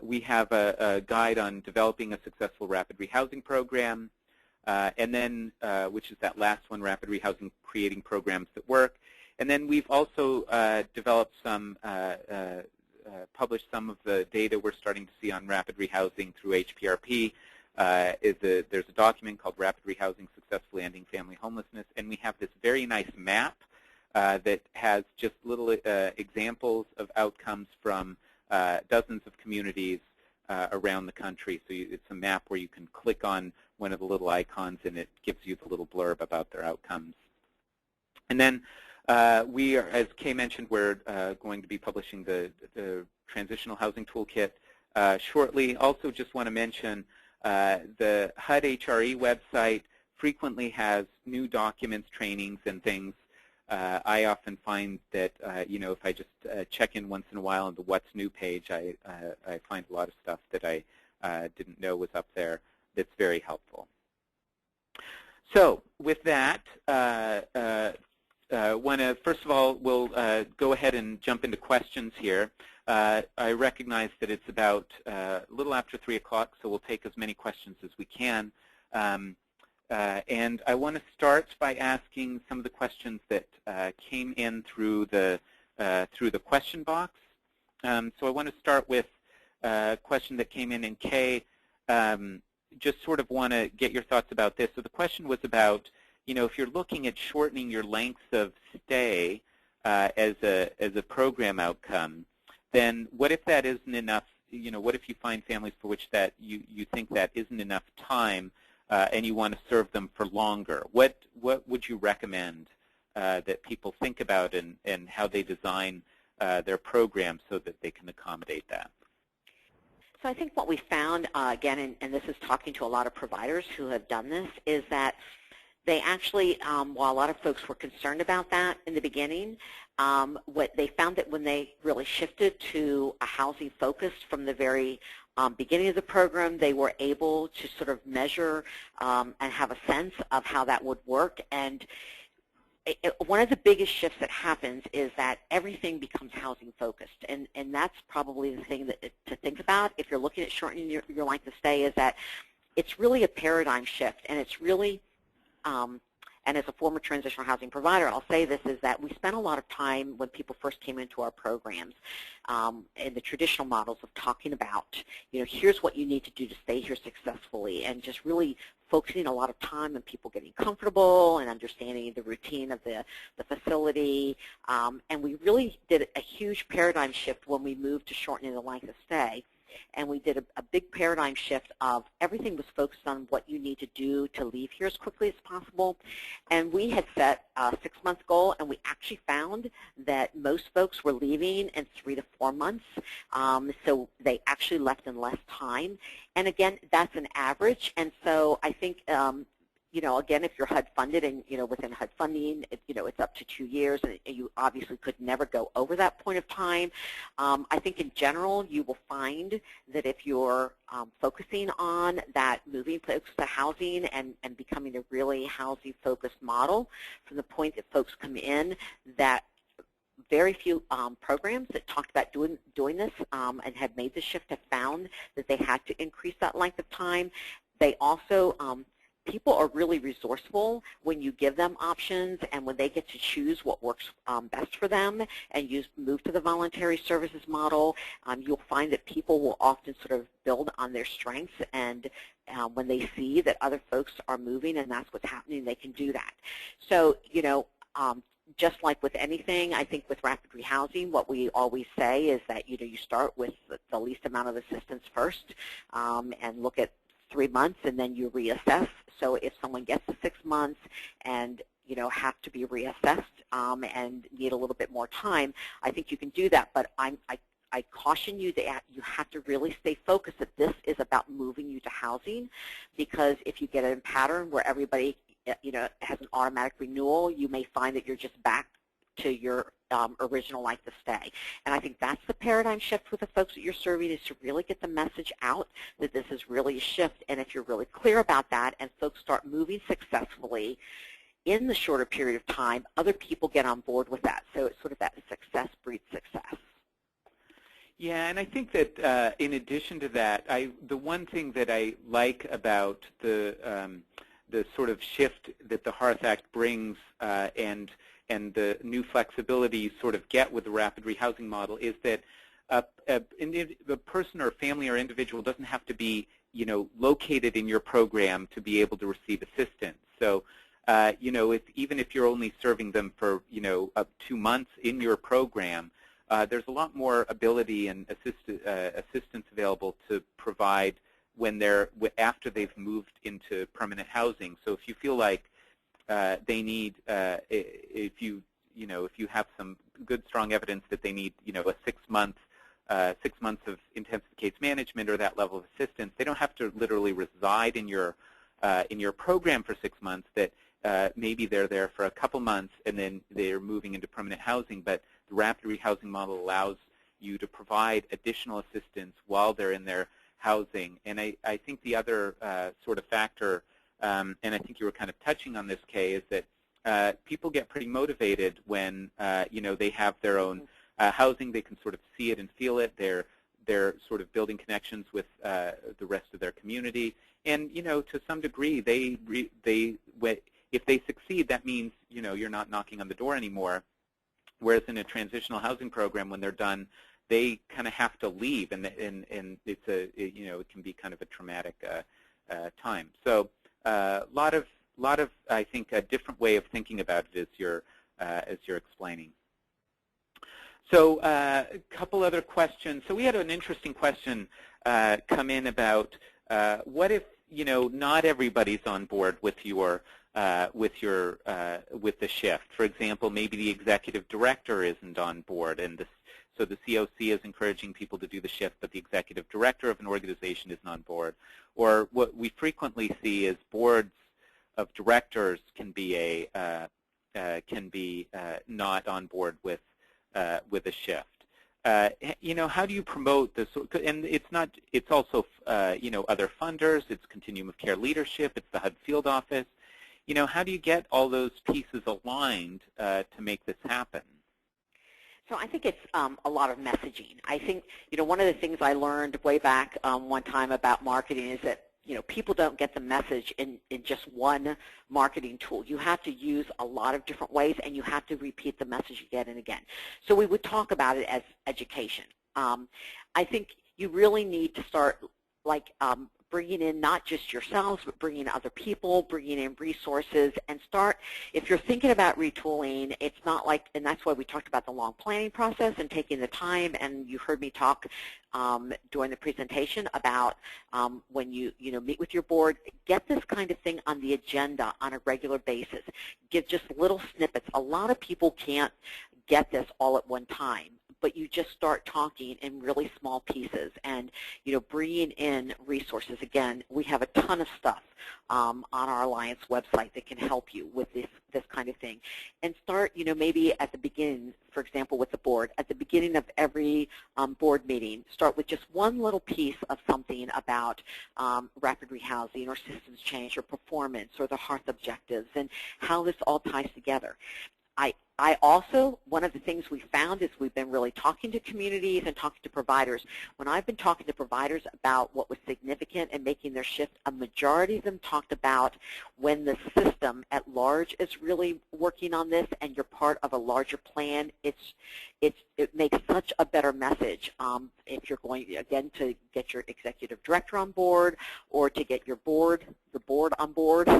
We have a guide on developing a successful rapid rehousing program, and then, which is that last one, rapid rehousing, creating programs that work. And then we've also developed some, published some of the data we're starting to see on rapid rehousing through HPRP. There's a document called Rapid Rehousing Successfully Ending Family Homelessness, and we have this very nice map that has just little examples of outcomes from dozens of communities around the country. So it's a map where you can click on one of the little icons and it gives you the little blurb about their outcomes. And then we are, as Kay mentioned, we're going to be publishing the Transitional Housing Toolkit shortly. Also just want to mention the HUD HRE website frequently has new documents, trainings, and things. I often find that, if I just check in once in a while on the What's New page, I find a lot of stuff that I didn't know was up there that's very helpful. So with that, first of all, we'll go ahead and jump into questions here. I recognize that it's about a little after 3 o'clock, so we'll take as many questions as we can. And I want to start by asking some of the questions that came in through the question box. So I want to start with a question that came in, and Kay, just sort of want to get your thoughts about this. So the question was about, if you're looking at shortening your lengths of stay as a program outcome, then what if that isn't enough? What if you find families for which that you think that isn't enough time, and you want to serve them for longer? What would you recommend that people think about and how they design their program so that they can accommodate that? So I think what we found, again, and this is talking to a lot of providers who have done this, is that they actually, while a lot of folks were concerned about that in the beginning, what they found that when they really shifted to a housing focus from the very beginning of the program, they were able to sort of measure and have a sense of how that would work. And one of the biggest shifts that happens is that everything becomes housing focused, and that's probably the thing that to think about if you're looking at shortening your length of stay, is that it's really a paradigm shift, and it's really and as a former transitional housing provider, I'll say this, is that we spent a lot of time when people first came into our programs in the traditional models of talking about, here's what you need to do to stay here successfully, and just really focusing a lot of time on people getting comfortable and understanding the routine of the facility. And we really did a huge paradigm shift when we moved to shortening the length of stay. And we did a big paradigm shift of everything was focused on what you need to do to leave here as quickly as possible. And we had set a 6-month goal, and we actually found that most folks were leaving in 3 to 4 months. So they actually left in less time. And again, that's an average. And so I think again, if you're HUD funded and, within HUD funding, it's up to 2 years, and you obviously could never go over that point of time. I think in general, you will find that if you're focusing on that moving folks to housing and becoming a really housing-focused model from the point that folks come in, that very few programs that talked about doing this and have made the shift have found that they had to increase that length of time. They also people are really resourceful when you give them options and when they get to choose what works best for them and move to the voluntary services model. You'll find that people will often sort of build on their strengths, and when they see that other folks are moving and that's what's happening, they can do that. So, just like with anything, I think with rapid rehousing, what we always say is that, you start with the least amount of assistance first and look at 3 months, and then you reassess. So if someone gets to 6 months and have to be reassessed and need a little bit more time, I think you can do that. But I caution you that you have to really stay focused that this is about moving you to housing, because if you get a pattern where everybody has an automatic renewal, you may find that you're just back to your original length of stay. And I think that's the paradigm shift with the folks that you're serving, is to really get the message out that this is really a shift. And if you're really clear about that and folks start moving successfully in the shorter period of time, other people get on board with that. So it's sort of that success breeds success. Yeah, and I think that in addition to that, the one thing that I like about the sort of shift that the HEARTH Act brings and the new flexibility you sort of get with the rapid rehousing model is that the person or family or individual doesn't have to be, located in your program to be able to receive assistance. So, even if you're only serving them for, up 2 months in your program, there's a lot more ability and assistance available to provide when after they've moved into permanent housing. So if you feel like they need, if you have some good, strong evidence that they need, a 6 months of intensive case management or that level of assistance, they don't have to literally reside in your program for 6 months. That maybe they're there for a couple months and then they're moving into permanent housing. But the rapid rehousing model allows you to provide additional assistance while they're in their housing. And I think the other sort of factor, and I think you were kind of touching on this, Kay, is that people get pretty motivated when they have their own housing. They can sort of see it and feel it. They're sort of building connections with the rest of their community, and to some degree, if they succeed, that means you're not knocking on the door anymore. Whereas in a transitional housing program, when they're done, they kind of have to leave, and it's it can be kind of a traumatic time. So a lot of I think a different way of thinking about it as you're explaining. So a couple other questions. So we had an interesting question come in about what if not everybody's on board with the shift. For example, maybe the executive director isn't on board, and so the COC is encouraging people to do the shift, but the executive director of an organization isn't on board. Or what we frequently see is boards of directors can be not on board with a shift. How do you promote this? And it's also other funders. It's continuum of care leadership. It's the HUD field office. how do you get all those pieces aligned to make this happen? So I think it's a lot of messaging. I think, one of the things I learned way back one time about marketing is that, people don't get the message in just one marketing tool. You have to use a lot of different ways, and you have to repeat the message again and again. So we would talk about it as education. I think you really need to start bringing in not just yourselves, but bringing in other people, bringing in resources, and start, if you're thinking about retooling, it's not like, and that's why we talked about the long planning process and taking the time, and you heard me talk during the presentation about when you meet with your board, get this kind of thing on the agenda on a regular basis. Give just little snippets. A lot of people can't get this all at one time, but you just start talking in really small pieces and, bringing in resources. Again, we have a ton of stuff on our Alliance website that can help you with this kind of thing. And start, maybe at the beginning, for example, with the board, at the beginning of every board meeting, start with just one little piece of something about rapid rehousing or systems change or performance or the HEARTH objectives and how this all ties together. I also, one of the things we found is we've been really talking to communities and talking to providers. When I've been talking to providers about what was significant in making their shift, a majority of them talked about when the system at large is really working on this and you're part of a larger plan, it makes such a better message if you're going, again, to get your executive director on board or to get the board on board.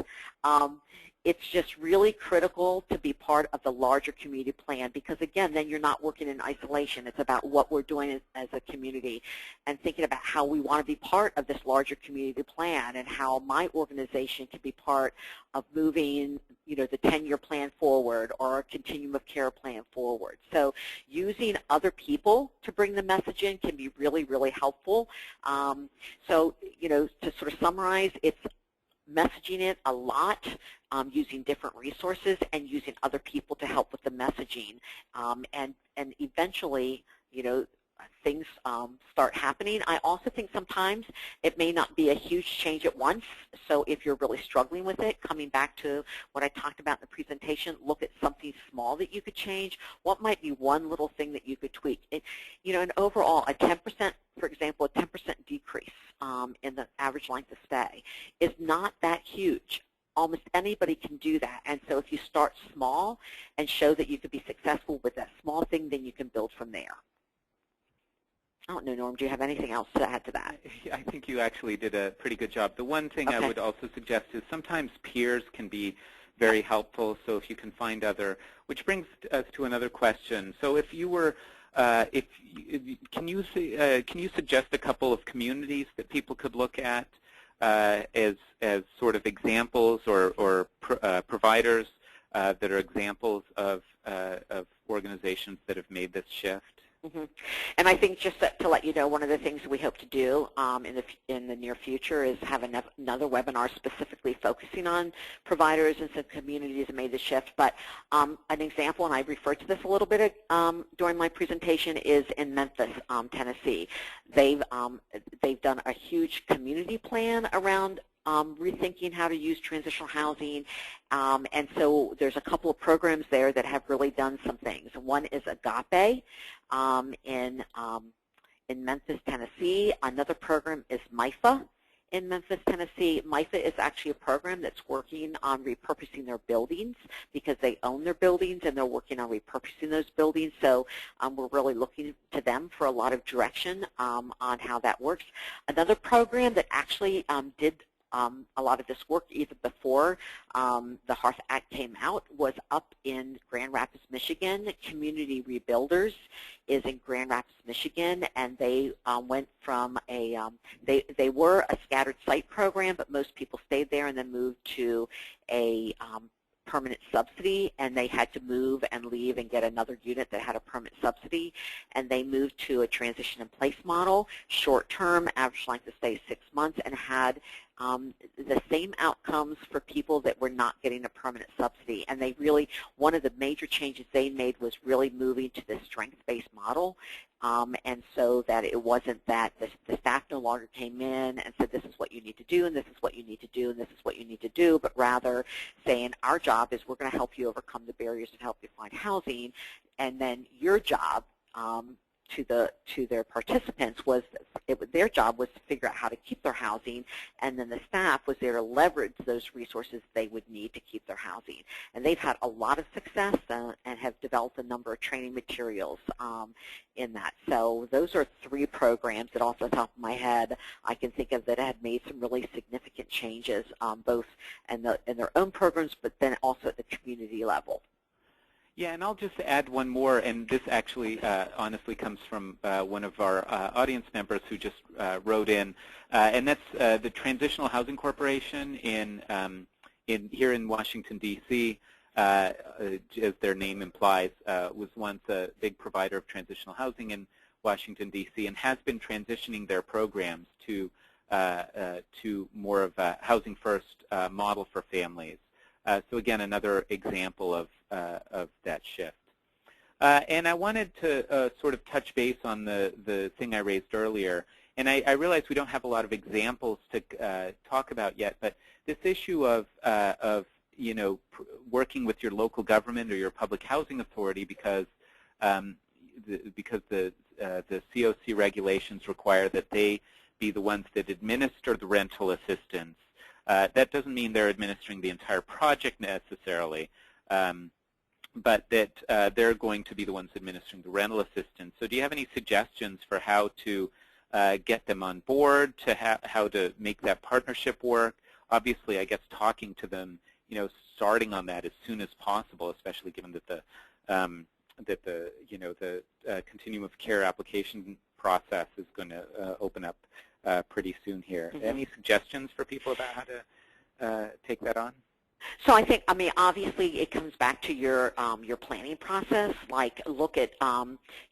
It's just really critical to be part of the larger community plan because, again, then you're not working in isolation. It's about what we're doing as a community and thinking about how we want to be part of this larger community plan and how my organization can be part of moving, the 10-year plan forward or a continuum of care plan forward. So using other people to bring the message in can be really, really helpful. To sort of summarize, it's messaging it a lot, using different resources, and using other people to help with the messaging. And eventually, things start happening. I also think sometimes it may not be a huge change at once, so if you're really struggling with it, coming back to what I talked about in the presentation, look at something small that you could change. What might be one little thing that you could tweak? And overall, a 10%, for example, a 10% decrease in the average length of stay is not that huge. Almost anybody can do that, and so if you start small and show that you could be successful with that small thing, then you can build from there. I don't know, Norm, do you have anything else to add to that? I think you actually did a pretty good job. The one thing I would also suggest is sometimes peers can be very helpful, so if you can find other, which brings us to another question. So if you were, can you suggest a couple of communities that people could look at as sort of examples or providers that are examples of organizations that have made this shift? Mm-hmm. And I think just to let you know, one of the things we hope to do in the near future is have another webinar specifically focusing on providers and some communities that made the shift. But an example, and I referred to this a little bit during my presentation, is in Memphis, Tennessee. They've done a huge community plan around rethinking how to use transitional housing, and so there's a couple of programs there that have really done some things. One is Agape in Memphis, Tennessee. Another program is MIFA in Memphis, Tennessee. MIFA is actually a program that's working on repurposing their buildings because they own their buildings and they're working on repurposing those buildings. So we're really looking to them for a lot of direction on how that works. Another program that actually did a lot of this work even before the HEARTH Act came out was up in Grand Rapids, Michigan. Community Rebuilders is in Grand Rapids, Michigan, and they went from they were a scattered site program, but most people stayed there and then moved to a permanent subsidy, and they had to move and leave and get another unit that had a permanent subsidy, and they moved to a transition in place model, short-term, average length of stay 6 months, and had the same outcomes for people that were not getting a permanent subsidy. And they really, one of the major changes they made was really moving to this strength-based model and so that it wasn't that the staff no longer came in and said, this is what you need to do, and this is what you need to do, and this is what you need to do, but rather saying, our job is we're going to help you overcome the barriers and help you find housing, and then your job to their participants was their job was to figure out how to keep their housing, and then the staff was there to leverage those resources they would need to keep their housing. And they've had a lot of success and have developed a number of training materials in that. So those are 3 programs that off the top of my head I can think of that had made some really significant changes, both in their own programs, but then also at the community level. Yeah, and I'll just add one more, and this actually honestly comes from one of our audience members who just wrote in, and that's the Transitional Housing Corporation here in Washington, D.C., as their name implies, was once a big provider of transitional housing in Washington, D.C., and has been transitioning their programs to more of a housing first model for families. So again, another example of that shift. And I wanted to sort of touch base on the thing I raised earlier. And I realize we don't have a lot of examples to talk about yet, but this issue of working with your local government or your public housing authority because the COC regulations require that they be the ones that administer the rental assistance. That doesn't mean they're administering the entire project necessarily, but that they're going to be the ones administering the rental assistance. So do you have any suggestions for how to get them on board, to how to make that partnership work? Obviously, I guess talking to them, starting on that as soon as possible, especially given that the continuum of care application process is going to open up pretty soon here. Mm-hmm. Any suggestions for people about how to take that on? So I think, obviously it comes back to your planning process. Like, look at,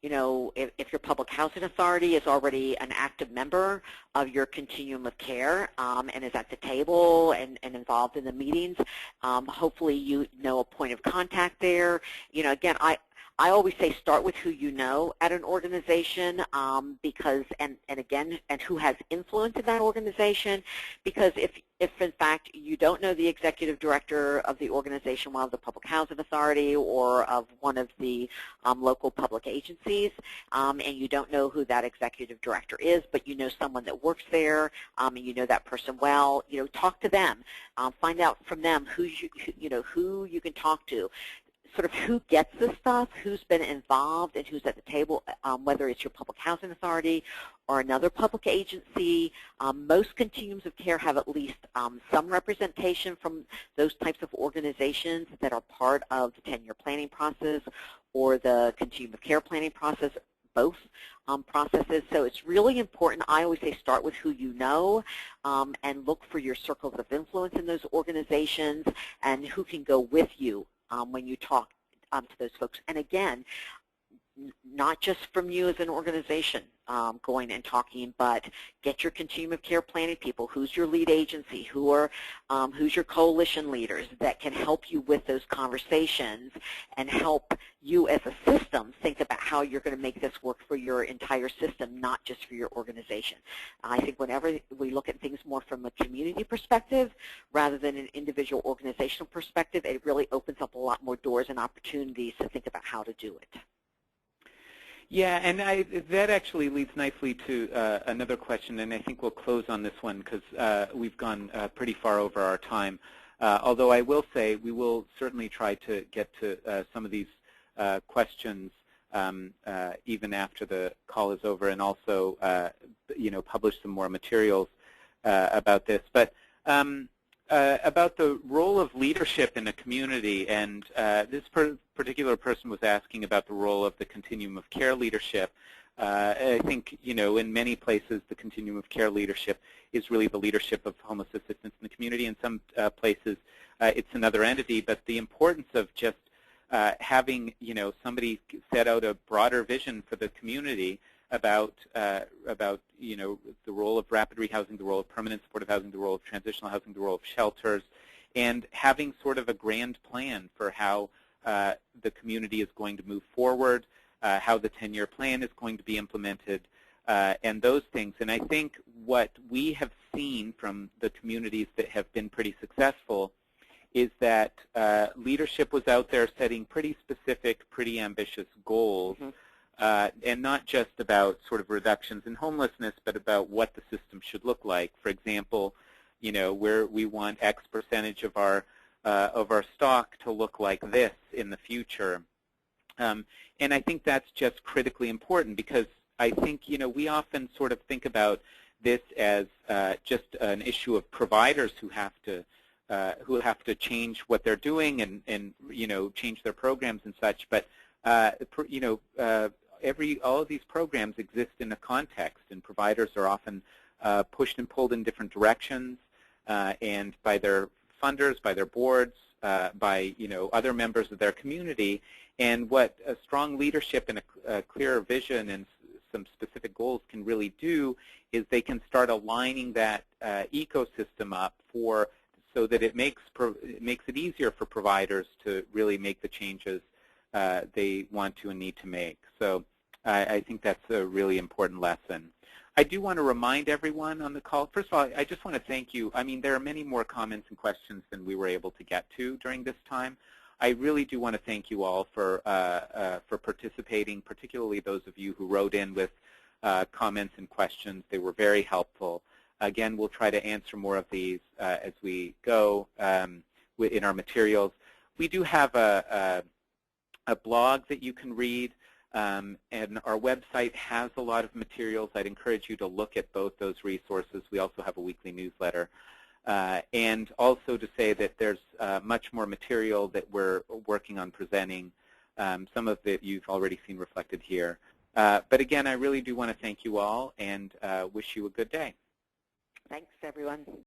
if your public housing authority is already an active member of your continuum of care and is at the table and involved in the meetings, hopefully you know a point of contact there. Again, I always say start with who you know at an organization because, and who has influence in that organization, because if in fact you don't know the executive director of the organization, one of the public housing authority or of one of the local public agencies, and you don't know who that executive director is, but you know someone that works there and you know that person well, talk to them, find out from them who you can talk to. Sort of who gets this stuff, who's been involved, and who's at the table, whether it's your public housing authority or another public agency. Most continuums of care have at least some representation from those types of organizations that are part of the 10-year planning process or the continuum of care planning process, both processes. So it's really important. I always say start with who you know and look for your circles of influence in those organizations and who can go with you when you talk to those folks. And again, not just from you as an organization going and talking, but get your continuum of care planning people. Who's your lead agency? Who's your coalition leaders that can help you with those conversations and help you as a system think about how you're going to make this work for your entire system, not just for your organization. I think whenever we look at things more from a community perspective rather than an individual organizational perspective, it really opens up a lot more doors and opportunities to think about how to do it. Yeah, and that actually leads nicely to another question, and I think we'll close on this one because we've gone pretty far over our time. Although I will say we will certainly try to get to some of these questions even after the call is over, and also publish some more materials about this. But about the role of leadership in a community, and this particular person was asking about the role of the continuum of care leadership. I think, in many places the continuum of care leadership is really the leadership of homeless assistance in the community. In some places it's another entity, but the importance of just having, somebody set out a broader vision for the community about the role of rapid rehousing, the role of permanent supportive housing, the role of transitional housing, the role of shelters, and having sort of a grand plan for how the community is going to move forward, how the 10-year plan is going to be implemented, and those things. And I think what we have seen from the communities that have been pretty successful is that leadership was out there setting pretty specific, pretty ambitious goals, and not just about sort of reductions in homelessness, but about what the system should look like. For example, you know, where we want X percentage of our stock to look like this in the future. And I think that's just critically important, because I think, you know, we often sort of think about this as just an issue of providers who have to change what they're doing and you know, change their programs and such. But you know, all of these programs exist in a context, and providers are often pushed and pulled in different directions, and by their funders, by their boards, by, you know, other members of their community. And what a strong leadership and a clearer vision and some specific goals can really do is they can start aligning that ecosystem up so that it makes it easier for providers to really make the changes they want to and need to make. So I think that's a really important lesson. I do want to remind everyone on the call, first of all, I just want to thank you. I mean, there are many more comments and questions than we were able to get to during this time. I really do want to thank you all for participating, particularly those of you who wrote in with comments and questions. They were very helpful. Again, we'll try to answer more of these as we go in our materials. We do have a blog that you can read, and our website has a lot of materials. I'd encourage you to look at both those resources. We also have a weekly newsletter. And also to say that there's much more material that we're working on presenting. Some of it you've already seen reflected here. But again, I really do want to thank you all and wish you a good day. Thanks, everyone.